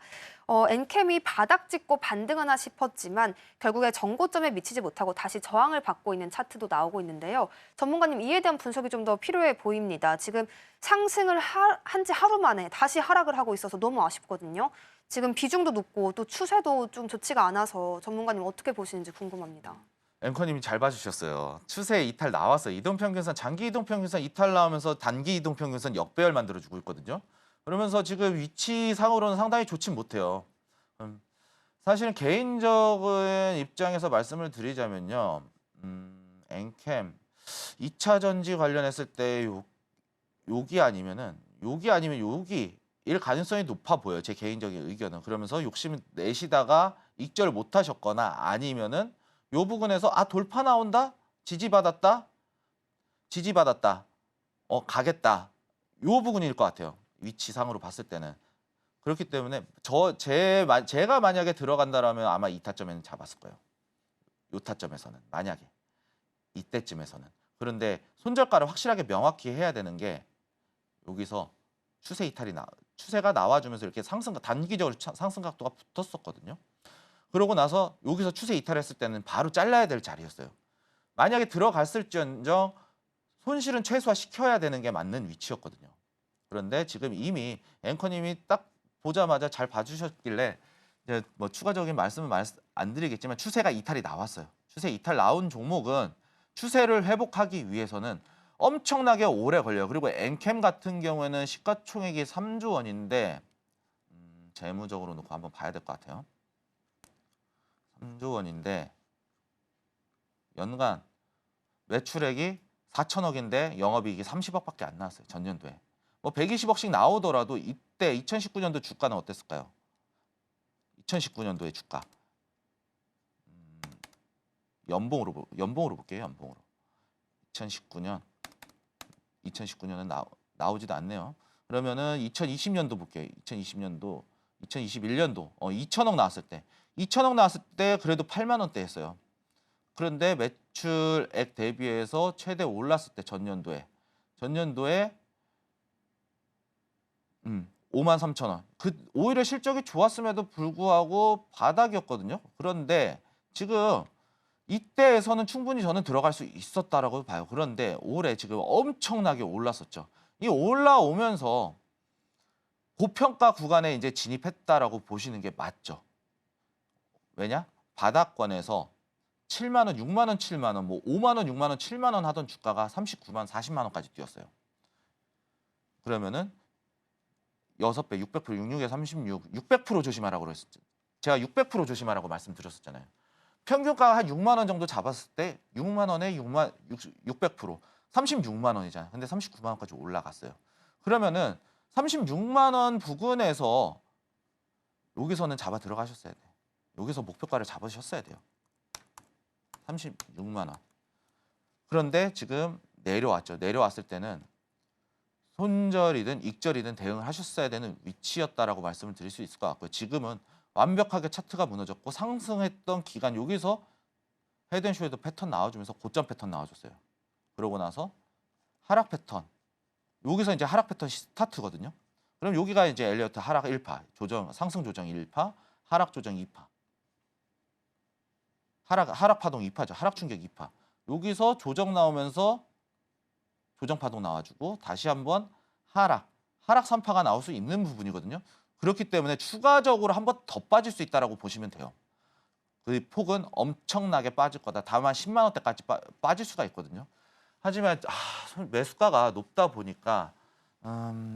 엔캠이 바닥 찍고 반등하나 싶었지만 결국에 정고점에 미치지 못하고 다시 저항을 받고 있는 차트도 나오고 있는데요. 전문가님 이에 대한 분석이 좀 더 필요해 보입니다. 지금 상승을 한 지 하루 만에 다시 하락을 하고 있어서 너무 아쉽거든요. 지금 비중도 높고 또 추세도 좀 좋지가 않아서 전문가님 어떻게 보시는지 궁금합니다. 앵커님이 잘 봐주셨어요. 추세 이탈 나왔어요. 이동평균선, 장기 이동평균선 이탈 나오면서 단기 이동평균선 역배열 만들어주고 있거든요. 그러면서 지금 위치상으로는 상당히 좋진 못해요. 사실은 개인적인 입장에서 말씀을 드리자면요. 엔캠 2차 전지 관련했을 때 여기 아니면 여기일 가능성이 높아 보여요. 제 개인적인 의견은. 그러면서 욕심 내시다가 익절 못 하셨거나 아니면은 요 부분에서 돌파 나온다? 지지받았다? 가겠다. 요 부분일 것 같아요. 위치상으로 봤을 때는. 그렇기 때문에 제가 만약에 들어간다라면 아마 이 타점에는 잡았을 거예요. 요 타점에서는 만약에 이때쯤에서는. 그런데 손절가를 확실하게 명확히 해야 되는 게 여기서 추세가 나와주면서 이렇게 단기적으로 상승 각도가 붙었었거든요. 그러고 나서 여기서 추세 이탈했을 때는 바로 잘라야 될 자리였어요. 만약에 들어갔을지언정 손실은 최소화시켜야 되는 게 맞는 위치였거든요. 그런데 지금 이미 앵커님이 딱 보자마자 잘 봐주셨길래 이제 뭐 추가적인 말씀은 안 드리겠지만 추세가 이탈이 나왔어요. 추세 이탈 나온 종목은 추세를 회복하기 위해서는 엄청나게 오래 걸려요. 그리고 엔캠 같은 경우에는 시가총액이 3조 원인데 재무적으로 놓고 한번 봐야 될 것 같아요. 3조 원인데 연간 매출액이 4천억인데 영업이익이 30억밖에 안 나왔어요. 전년도에. 뭐 120억씩 나오더라도 이때 2019년도 주가는 어땠을까요? 2019년도의 주가. 연봉으로 볼게요. 연봉으로. 2019년은 나오지도 않네요. 그러면은 2020년도 볼게요. 2021년도 2천억 나왔을 때. 2천억 나왔을 때 그래도 8만 원대 했어요. 그런데 매출액 대비해서 최대 올랐을 때 전년도에 5만 3천 원. 오히려 실적이 좋았음에도 불구하고 바닥이었거든요. 그런데 지금 이때에서는 충분히 저는 들어갈 수 있었다라고 봐요. 그런데 올해 지금 엄청나게 올랐었죠. 이 올라오면서 고평가 구간에 이제 진입했다라고 보시는 게 맞죠. 왜냐? 바닥권에서 7만 원, 6만 원, 7만 원, 뭐 5만 원, 6만 원, 7만 원 하던 주가가 39만, 40만 원까지 뛰었어요. 그러면은 6배, 600%, 66에 36, 600% 조심하라고 그랬었죠. 제가 600% 조심하라고 말씀드렸었잖아요. 평균가 한 6만 원 정도 잡았을 때 6만 원에 600%. 36만 원이잖아요. 근데 39만 원까지 올라갔어요. 그러면은 36만 원 부근에서 여기서는 잡아 들어가셨어야 돼요. 여기서 목표가를 잡으셨어야 돼요. 36만 원. 그런데 지금 내려왔죠. 내려왔을 때는 손절이든 익절이든 대응을 하셨어야 되는 위치였다라고 말씀을 드릴 수 있을 것 같고요. 지금은 완벽하게 차트가 무너졌고 상승했던 기간 여기서 헤드앤숄더 패턴 나와주면서 고점 패턴 나와줬어요. 그러고 나서 하락 패턴. 여기서 이제 하락 패턴 스타트거든요. 그럼 여기가 이제 엘리어트 하락 1파, 상승 조정 1파, 하락 조정 2파. 하락 파동 2파죠. 하락 충격 2파. 여기서 조정 나오면서 조정 파동 나와주고 다시 한번 하락 3파가 나올 수 있는 부분이거든요. 그렇기 때문에 추가적으로 한번 더 빠질 수 있다라고 보시면 돼요. 그 폭은 엄청나게 빠질 거다. 다만 10만 원대까지 빠질 수가 있거든요. 하지만 매수가가 높다 보니까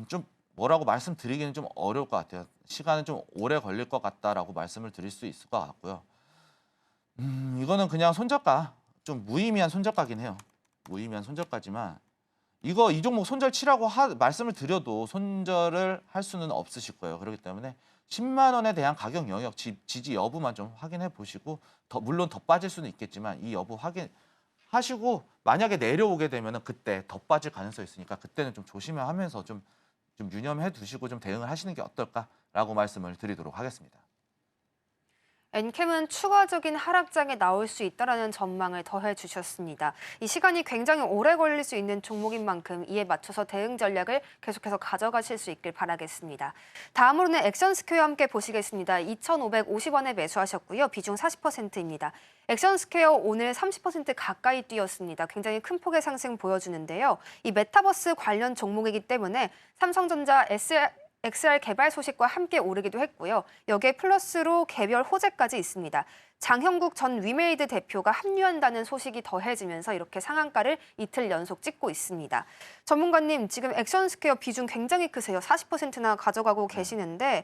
좀 뭐라고 말씀드리기는 좀 어려울 것 같아요. 시간은 좀 오래 걸릴 것 같다라고 말씀을 드릴 수 있을 것 같고요. 이거는 그냥 손절가, 좀 무의미한 손절가긴 해요. 무의미한 손절가지만 이 종목 손절 치라고 말씀을 드려도 손절을 할 수는 없으실 거예요. 그렇기 때문에 10만 원에 대한 가격 영역 지지 여부만 좀 확인해 보시고 물론 더 빠질 수는 있겠지만 이 여부 확인하시고 만약에 내려오게 되면은 그때 더 빠질 가능성이 있으니까 그때는 좀 조심하면서 좀 유념해 두시고 좀 대응을 하시는 게 어떨까라고 말씀을 드리도록 하겠습니다. 엔캠은 추가적인 하락장에 나올 수 있다라는 전망을 더해 주셨습니다. 이 시간이 굉장히 오래 걸릴 수 있는 종목인 만큼 이에 맞춰서 대응 전략을 계속해서 가져가실 수 있길 바라겠습니다. 다음으로는 액션스퀘어 함께 보시겠습니다. 2,550원에 매수하셨고요. 비중 40%입니다. 액션스퀘어 오늘 30% 가까이 뛰었습니다. 굉장히 큰 폭의 상승 보여주는데요. 이 메타버스 관련 종목이기 때문에 삼성전자 XR 개발 소식과 함께 오르기도 했고요. 여기에 플러스로 개별 호재까지 있습니다. 장형국 전 위메이드 대표가 합류한다는 소식이 더해지면서 이렇게 상한가를 이틀 연속 찍고 있습니다. 전문가님, 지금 액션스퀘어 비중 굉장히 크세요. 40%나 가져가고 계시는데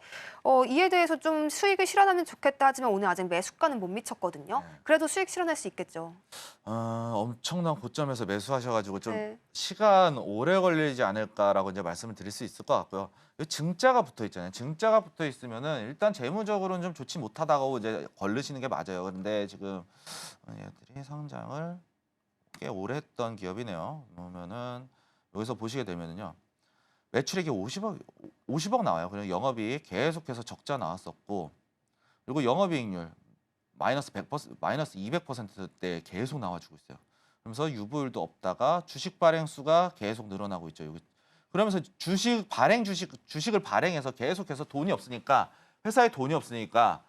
이에 대해서 좀 수익을 실현하면 좋겠다 하지만 오늘 아직 매수가는 못 미쳤거든요. 그래도 수익 실현할 수 있겠죠. 엄청난 고점에서 매수하셔가지고 좀 네. 시간 오래 걸리지 않을까라고 이제 말씀을 드릴 수 있을 것 같고요. 여기 증자가 붙어 있잖아요. 증자가 붙어 있으면은 일단 재무적으로는 좀 좋지 못하다고 이제 걸르시는 게 맞아요. 근데 지금 얘들이 상장을 꽤 오래 했던 기업이네요. 그러면은 여기서 보시게 되면은요. 매출액이 50억 나와요. 그리고 영업이익 계속해서 적자 나왔었고 그리고 영업이익률 마이너스 100%, 마이너스 200%대 계속 나와주고 있어요. 그러면서 유보율도 없다가 주식 발행 수가 계속 늘어나고 있죠. 여기 그러면서 주식을 발행해서 계속해서 돈이 없으니까 회사에 돈이 없으니까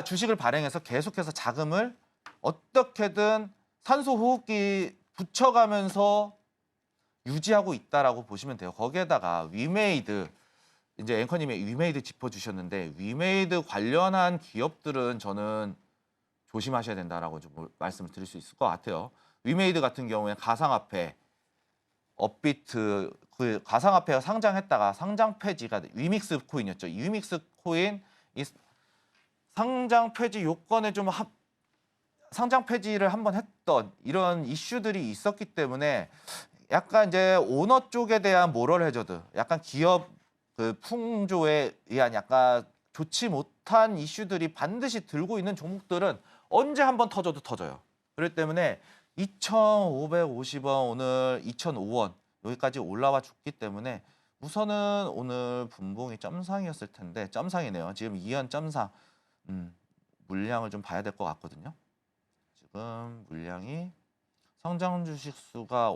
주식을 발행해서 계속해서 자금을 어떻게든 산소 호흡기 붙여가면서 유지하고 있다라고 보시면 돼요. 거기에다가 위메이드 이제 앵커님이 위메이드 짚어주셨는데 위메이드 관련한 기업들은 저는 조심하셔야 된다라고 좀 말씀을 드릴 수 있을 것 같아요. 위메이드 같은 경우에 가상화폐, 업비트 그 가상화폐가 상장했다가 상장 폐지가 위믹스 코인이었죠. 이 위믹스 코인 이 상장 폐지 요건에 좀 상장 폐지를 한번 했던 이런 이슈들이 있었기 때문에 약간 이제 오너 쪽에 대한 모럴 해저드, 약간 기업 그 풍조에 의한 약간 좋지 못한 이슈들이 반드시 들고 있는 종목들은 언제 한번 터져도 터져요. 그렇기 때문에 2,550원 오늘 2,005원 여기까지 올라와 줬기 때문에 우선은 오늘 분봉이 점상이었을 텐데 점상이네요. 지금 2연 점상 물량을 좀 봐야 될 것 같거든요. 지금 물량이 성장 주식 수가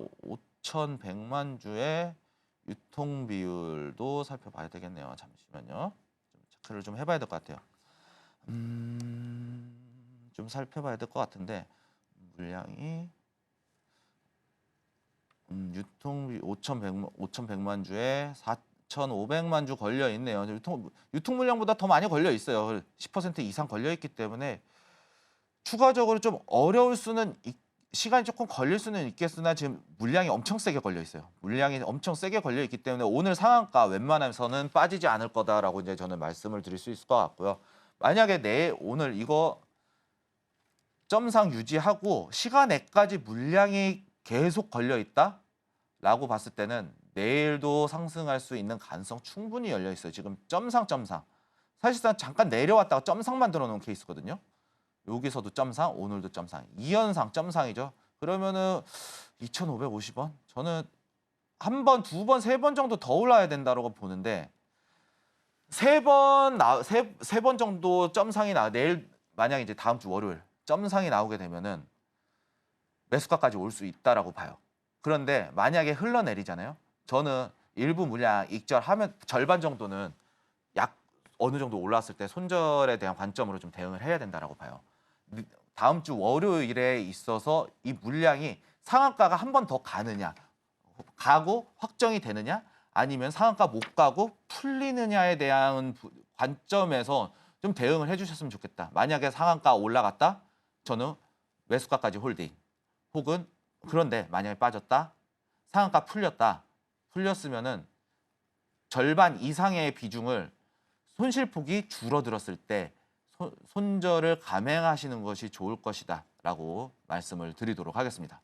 5,100만 주의 유통 비율도 살펴봐야 되겠네요. 잠시만요. 좀 체크를 좀 해봐야 될 것 같아요. 좀 살펴봐야 될 것 같은데 물량이 유통비 5,100만 주에 4,500만 주 걸려 있네요. 유통 물량보다 더 많이 걸려 있어요. 10% 이상 걸려 있기 때문에 추가적으로 좀 어려울 수는 시간이 조금 걸릴 수는 있겠으나 지금 물량이 엄청 세게 걸려 있어요. 물량이 엄청 세게 걸려 있기 때문에 오늘 상한가 웬만해서는 빠지지 않을 거다라고 이제 저는 말씀을 드릴 수 있을 것 같고요. 만약에 오늘 이거 점상 유지하고 시간에까지 물량이 계속 걸려 있다? 라고 봤을 때는 내일도 상승할 수 있는 가능성 충분히 열려 있어요. 지금 점상. 사실상 잠깐 내려왔다가 점상 만들어 놓은 케이스거든요. 여기서도 점상, 오늘도 점상. 2연상 점상이죠. 그러면은 2,550원? 저는 한 번, 두 번, 세 번 정도 더 올라야 된다고 보는데 세 번 정도 점상이 내일 만약에 이제 다음 주 월요일 점상이 나오게 되면은 매수가까지 올 수 있다라고 봐요. 그런데 만약에 흘러내리잖아요. 저는 일부 물량 익절하면 절반 정도는 약 어느 정도 올라왔을 때 손절에 대한 관점으로 좀 대응을 해야 된다라고 봐요. 다음 주 월요일에 있어서 이 물량이 상한가가 한 번 더 가고 확정이 되느냐 아니면 상한가 못 가고 풀리느냐에 대한 관점에서 좀 대응을 해주셨으면 좋겠다. 만약에 상한가 올라갔다, 저는 매수가까지 홀딩. 혹은 그런데 만약에 빠졌다, 상한가 풀렸으면은 절반 이상의 비중을 손실폭이 줄어들었을 때 손절을 감행하시는 것이 좋을 것이다라고 말씀을 드리도록 하겠습니다.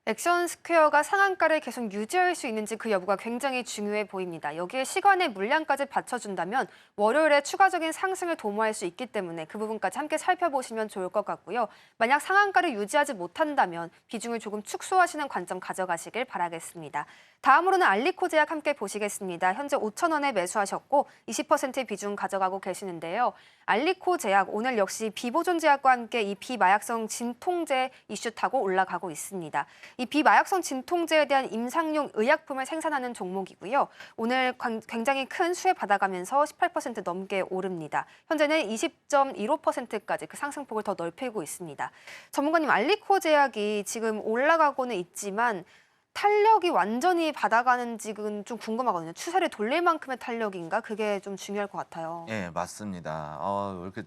액션 스퀘어가 상한가를 계속 유지할 수 있는지 그 여부가 굉장히 중요해 보입니다. 여기에 시간의 물량까지 받쳐준다면 월요일에 추가적인 상승을 도모할 수 있기 때문에 그 부분까지 함께 살펴보시면 좋을 것 같고요. 만약 상한가를 유지하지 못한다면 비중을 조금 축소하시는 관점 가져가시길 바라겠습니다. 다음으로는 알리코 제약 함께 보시겠습니다. 현재 5,000원에 매수하셨고 20%의 비중 가져가고 계시는데요. 알리코 제약 오늘 역시 비보존 제약과 함께 이 비마약성 진통제 이슈 타고 올라가고 있습니다. 이 비마약성 진통제에 대한 임상용 의약품을 생산하는 종목이고요. 오늘 굉장히 큰 수혜 받아가면서 18% 넘게 오릅니다. 현재는 20.15%까지 그 상승폭을 더 넓히고 있습니다. 전문가님, 알리코 제약이 지금 올라가고는 있지만 탄력이 완전히 받아가는지는 좀 궁금하거든요. 추세를 돌릴 만큼의 탄력인가? 그게 좀 중요할 것 같아요. 예, 맞습니다. 이렇게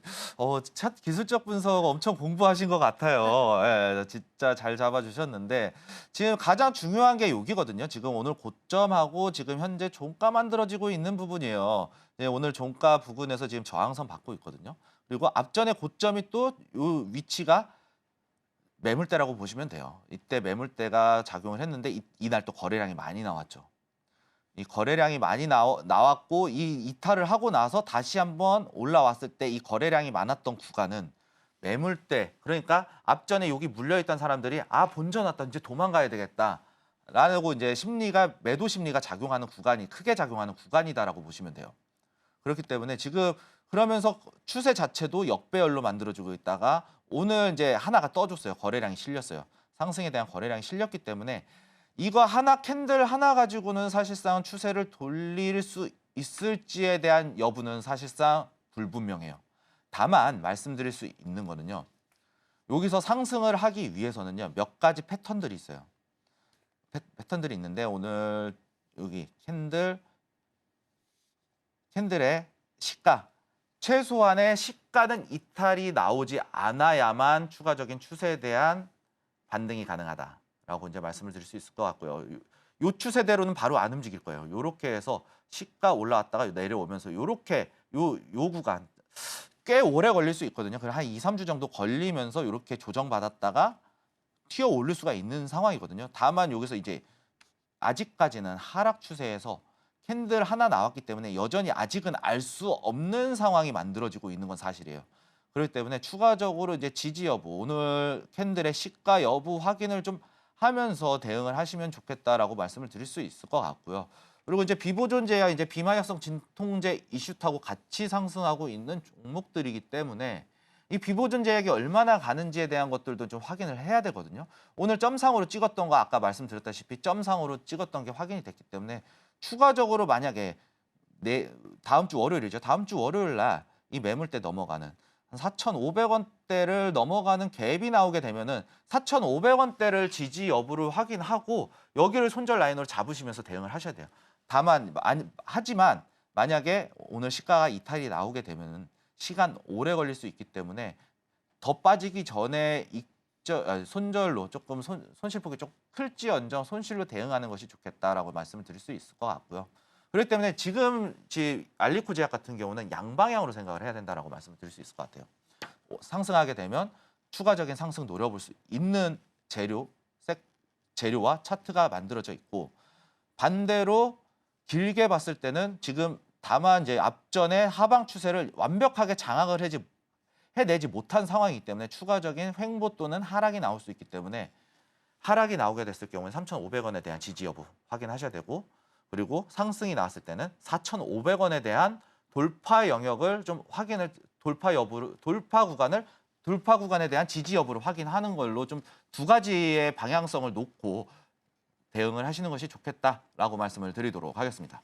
차 기술적 분석 엄청 공부하신 것 같아요. 예, 진짜 잘 잡아주셨는데 지금 가장 중요한 게 여기거든요. 지금 오늘 고점하고 지금 현재 종가 만들어지고 있는 부분이에요. 예, 오늘 종가 부근에서 지금 저항선 받고 있거든요. 그리고 앞전에 고점이 또 요 위치가 매물대라고 보시면 돼요. 이때 매물대가 작용을 했는데 이날 또 거래량이 많이 나왔죠. 이 거래량이 많이 나왔고 이 이탈을 하고 나서 다시 한번 올라왔을 때 이 거래량이 많았던 구간은 매물대, 그러니까 앞전에 여기 물려있던 사람들이 본전 왔다, 이제 도망가야 되겠다 라고 이제 매도 심리가 작용하는 구간이, 크게 작용하는 구간이다라고 보시면 돼요. 그렇기 때문에 지금 그러면서 추세 자체도 역배열로 만들어지고 있다가 오늘 이제 하나가 떠줬어요. 거래량이 실렸어요. 상승에 대한 거래량이 실렸기 때문에 이거 캔들 하나 가지고는 사실상 추세를 돌릴 수 있을지에 대한 여부는 사실상 불분명해요. 다만 말씀드릴 수 있는 거는요. 여기서 상승을 하기 위해서는요. 몇 가지 패턴들이 있어요. 패턴들이 있는데 오늘 여기 캔들의 시가, 최소한의 시가는 이탈이 나오지 않아야만 추가적인 추세에 대한 반등이 가능하다라고 이제 말씀을 드릴 수 있을 것 같고요. 요 추세대로는 바로 안 움직일 거예요. 요렇게 해서 시가 올라왔다가 내려오면서 요렇게 요 구간 꽤 오래 걸릴 수 있거든요. 그럼 한 2, 3주 정도 걸리면서 이렇게 조정받았다가 튀어 오를 수가 있는 상황이거든요. 다만 여기서 이제 아직까지는 하락 추세에서 캔들 하나 나왔기 때문에 여전히 아직은 알 수 없는 상황이 만들어지고 있는 건 사실이에요. 그렇기 때문에 추가적으로 이제 지지 여부, 오늘 캔들의 시가 여부 확인을 좀 하면서 대응을 하시면 좋겠다라고 말씀을 드릴 수 있을 것 같고요. 그리고 이제 비보존제야 이제 비마약성 진통제 이슈 타고 같이 상승하고 있는 종목들이기 때문에 이 비보존 제약이 얼마나 가는지에 대한 것들도 좀 확인을 해야 되거든요. 오늘 점상으로 찍었던 거 아까 말씀드렸다시피 점상으로 찍었던 게 확인이 됐기 때문에 추가적으로 만약에 다음 주 월요일이죠. 다음 주 월요일 날 이 매물대 넘어가는 한 4,500원대를 넘어가는 갭이 나오게 되면은 4,500원대를 지지 여부를 확인하고 여기를 손절 라인으로 잡으시면서 대응을 하셔야 돼요. 하지만 만약에 오늘 시가가 이탈이 나오게 되면은 시간 오래 걸릴 수 있기 때문에 더 빠지기 전에 손절로 조금 손실폭이 좀 클지언정 손실로 대응하는 것이 좋겠다라고 말씀을 드릴 수 있을 것 같고요. 그렇기 때문에 지금 알리코 제약 같은 경우는 양방향으로 생각을 해야 된다라고 말씀을 드릴 수 있을 것 같아요. 상승하게 되면 추가적인 상승 노려볼 수 있는 재료와 차트가 만들어져 있고 반대로 길게 봤을 때는 지금 다만 이제 앞전에 하방 추세를 완벽하게 장악을 해내지 못한 상황이기 때문에 추가적인 횡보 또는 하락이 나올 수 있기 때문에 하락이 나오게 됐을 경우에 3,500원에 대한 지지 여부 확인하셔야 되고 그리고 상승이 나왔을 때는 4,500원에 대한 돌파 영역을 좀 확인을 돌파 구간에 대한 지지 여부를 확인하는 걸로 좀 두 가지의 방향성을 놓고 대응을 하시는 것이 좋겠다라고 말씀을 드리도록 하겠습니다.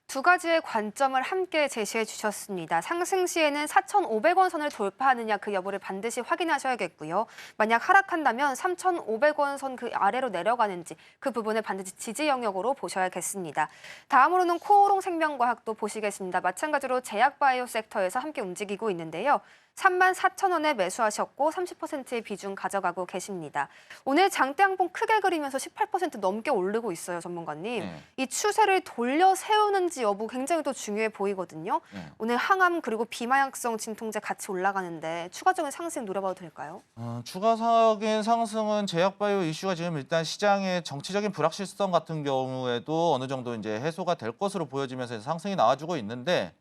두 가지의 관점을 함께 제시해 주셨습니다. 상승 시에는 4,500원 선을 돌파하느냐 그 여부를 반드시 확인하셔야겠고요. 만약 하락한다면 3,500원 선 그 아래로 내려가는지 그 부분을 반드시 지지 영역으로 보셔야겠습니다. 다음으로는 코오롱 생명과학도 보시겠습니다. 마찬가지로 제약바이오 섹터에서 함께 움직이고 있는데요. 34,000원에 매수하셨고 30%의 비중 가져가고 계십니다. 오늘 장대 양봉 크게 그리면서 18% 넘게 오르고 있어요, 전문가님. 네. 이 추세를 돌려 세우는지 여부 굉장히 또 중요해 보이거든요. 오늘 항암 그리고 비마약성 진통제 같이 올라가는데 추가적인 상승 노려봐도 될까요? 추가적인 상승은 제약바이오 이슈가 지금 일단 시장의 정치적인 불확실성 같은 경우에도 어느 정도 이제 해소가 될 것으로 보여지면서 상승이 나와주고 있는데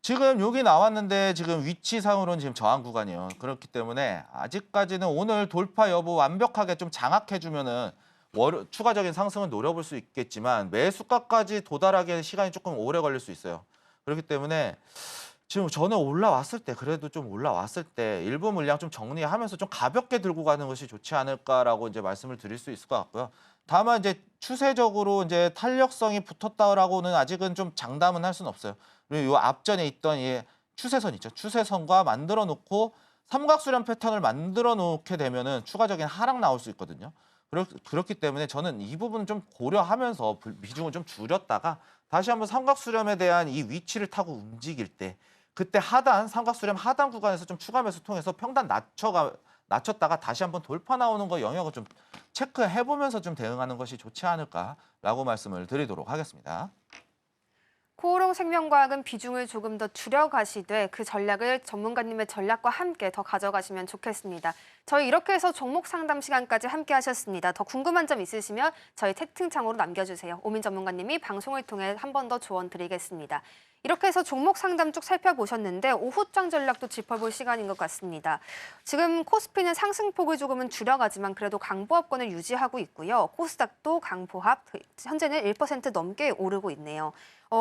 지금 여기 나왔는데 지금 위치상으로는 지금 저항 구간이에요. 그렇기 때문에 아직까지는 오늘 돌파 여부 완벽하게 좀 장악해주면은 추가적인 상승은 노려볼 수 있겠지만 매수가까지 도달하기에는 시간이 조금 오래 걸릴 수 있어요. 그렇기 때문에 지금 저는 올라왔을 때 그래도 좀 올라왔을 때 일부 물량 좀 정리하면서 좀 가볍게 들고 가는 것이 좋지 않을까라고 이제 말씀을 드릴 수 있을 것 같고요. 다만 이제 추세적으로 이제 탄력성이 붙었다라고는 아직은 좀 장담은 할 수는 없어요. 그리고 이 앞전에 있던 이 추세선 있죠. 추세선과 만들어 놓고 삼각수렴 패턴을 만들어 놓게 되면은 추가적인 하락 나올 수 있거든요. 그렇기 때문에 저는 이 부분 좀 고려하면서 비중을 좀 줄였다가 다시 한번 삼각수렴에 대한 이 위치를 타고 움직일 때 그때 삼각수렴 하단 구간에서 좀 추가 매수 통해서 평단 낮췄다가 다시 한번 돌파 나오는 거 영역을 좀 체크해 보면서 좀 대응하는 것이 좋지 않을까라고 말씀을 드리도록 하겠습니다. 코오롱 생명과학은 비중을 조금 더 줄여가시되 그 전략을 전문가님의 전략과 함께 더 가져가시면 좋겠습니다. 저희 이렇게 해서 종목 상담 시간까지 함께 하셨습니다. 더 궁금한 점 있으시면 저희 채팅창으로 남겨주세요. 오민 전문가님이 방송을 통해 한 번 더 조언 드리겠습니다. 이렇게 해서 종목 상담 쭉 살펴보셨는데 오후장 전략도 짚어볼 시간인 것 같습니다. 지금 코스피는 상승폭을 조금은 줄여가지만 그래도 강보합권을 유지하고 있고요. 코스닥도 강보합, 현재는 1% 넘게 오르고 있네요.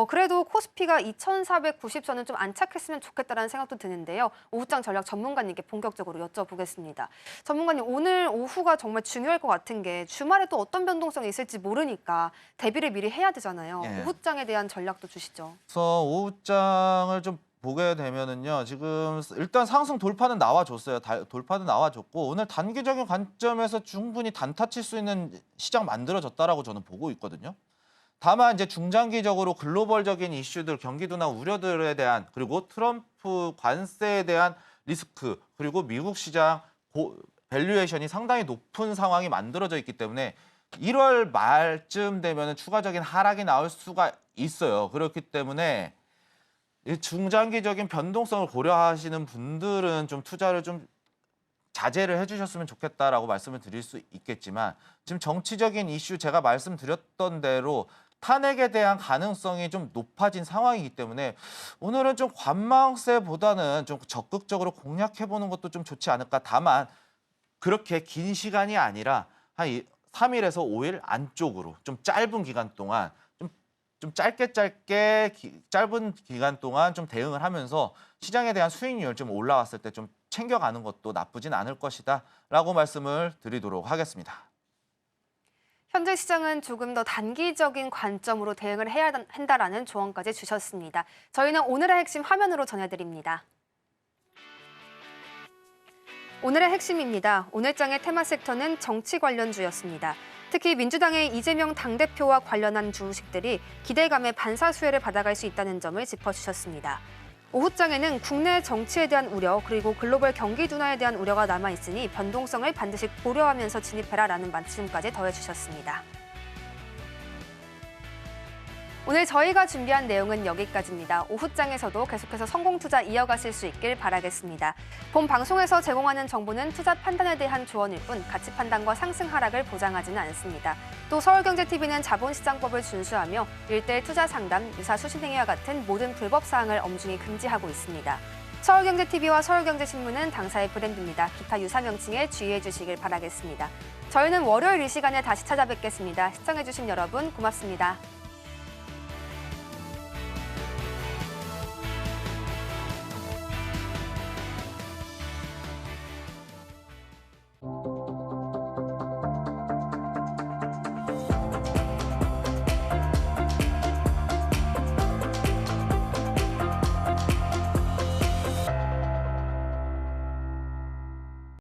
그래도 코스피가 2,490선은 좀 안착했으면 좋겠다라는 생각도 드는데요. 오후장 전략 전문가님께 본격적으로 여쭤보겠습니다. 전문가님, 오늘 오후가 정말 중요할 것 같은 게 주말에 또 어떤 변동성이 있을지 모르니까 대비를 미리 해야 되잖아요. 예. 오후장에 대한 전략도 주시죠. 그래서 오후장을 좀 보게 되면은요. 지금 일단 상승 돌파는 나와줬어요. 돌파는 나와줬고 오늘 단기적인 관점에서 충분히 단타 칠 수 있는 시장 만들어졌다라고 저는 보고 있거든요. 다만 이제 중장기적으로 글로벌적인 이슈들, 경기도나 우려들에 대한 그리고 트럼프 관세에 대한 리스크 그리고 미국 시장 밸류에이션이 상당히 높은 상황이 만들어져 있기 때문에 1월 말쯤 되면은 추가적인 하락이 나올 수가 있어요. 그렇기 때문에 이 중장기적인 변동성을 고려하시는 분들은 좀 투자를 좀 자제를 해주셨으면 좋겠다라고 말씀을 드릴 수 있겠지만 지금 정치적인 이슈 제가 말씀드렸던 대로 탄핵에 대한 가능성이 좀 높아진 상황이기 때문에 오늘은 좀 관망세보다는 좀 적극적으로 공략해보는 것도 좀 좋지 않을까. 다만 그렇게 긴 시간이 아니라 한 3일에서 5일 안쪽으로 좀 짧은 기간 동안 좀 짧은 기간 동안 좀 대응을 하면서 시장에 대한 수익률 좀 올라왔을 때 좀 챙겨가는 것도 나쁘진 않을 것이다라고 말씀을 드리도록 하겠습니다. 현재 시장은 조금 더 단기적인 관점으로 대응을 해야 한다라는 조언까지 주셨습니다. 저희는 오늘의 핵심 화면으로 전해드립니다. 오늘의 핵심입니다. 오늘 장의 테마 섹터는 정치 관련주였습니다. 특히 민주당의 이재명 당대표와 관련한 주식들이 기대감에 반사수혜를 받아갈 수 있다는 점을 짚어주셨습니다. 오후장에는 국내 정치에 대한 우려 그리고 글로벌 경기 둔화에 대한 우려가 남아있으니 변동성을 반드시 고려하면서 진입해라라는 말씀까지 더해주셨습니다. 오늘 저희가 준비한 내용은 여기까지입니다. 오후장에서도 계속해서 성공 투자 이어가실 수 있길 바라겠습니다. 본 방송에서 제공하는 정보는 투자 판단에 대한 조언일 뿐 가치 판단과 상승 하락을 보장하지는 않습니다. 또 서울경제TV는 자본시장법을 준수하며 일대일 투자 상담, 유사 수신행위와 같은 모든 불법 사항을 엄중히 금지하고 있습니다. 서울경제TV와 서울경제신문은 당사의 브랜드입니다. 기타 유사 명칭에 주의해 주시길 바라겠습니다. 저희는 월요일 이 시간에 다시 찾아뵙겠습니다. 시청해주신 여러분 고맙습니다.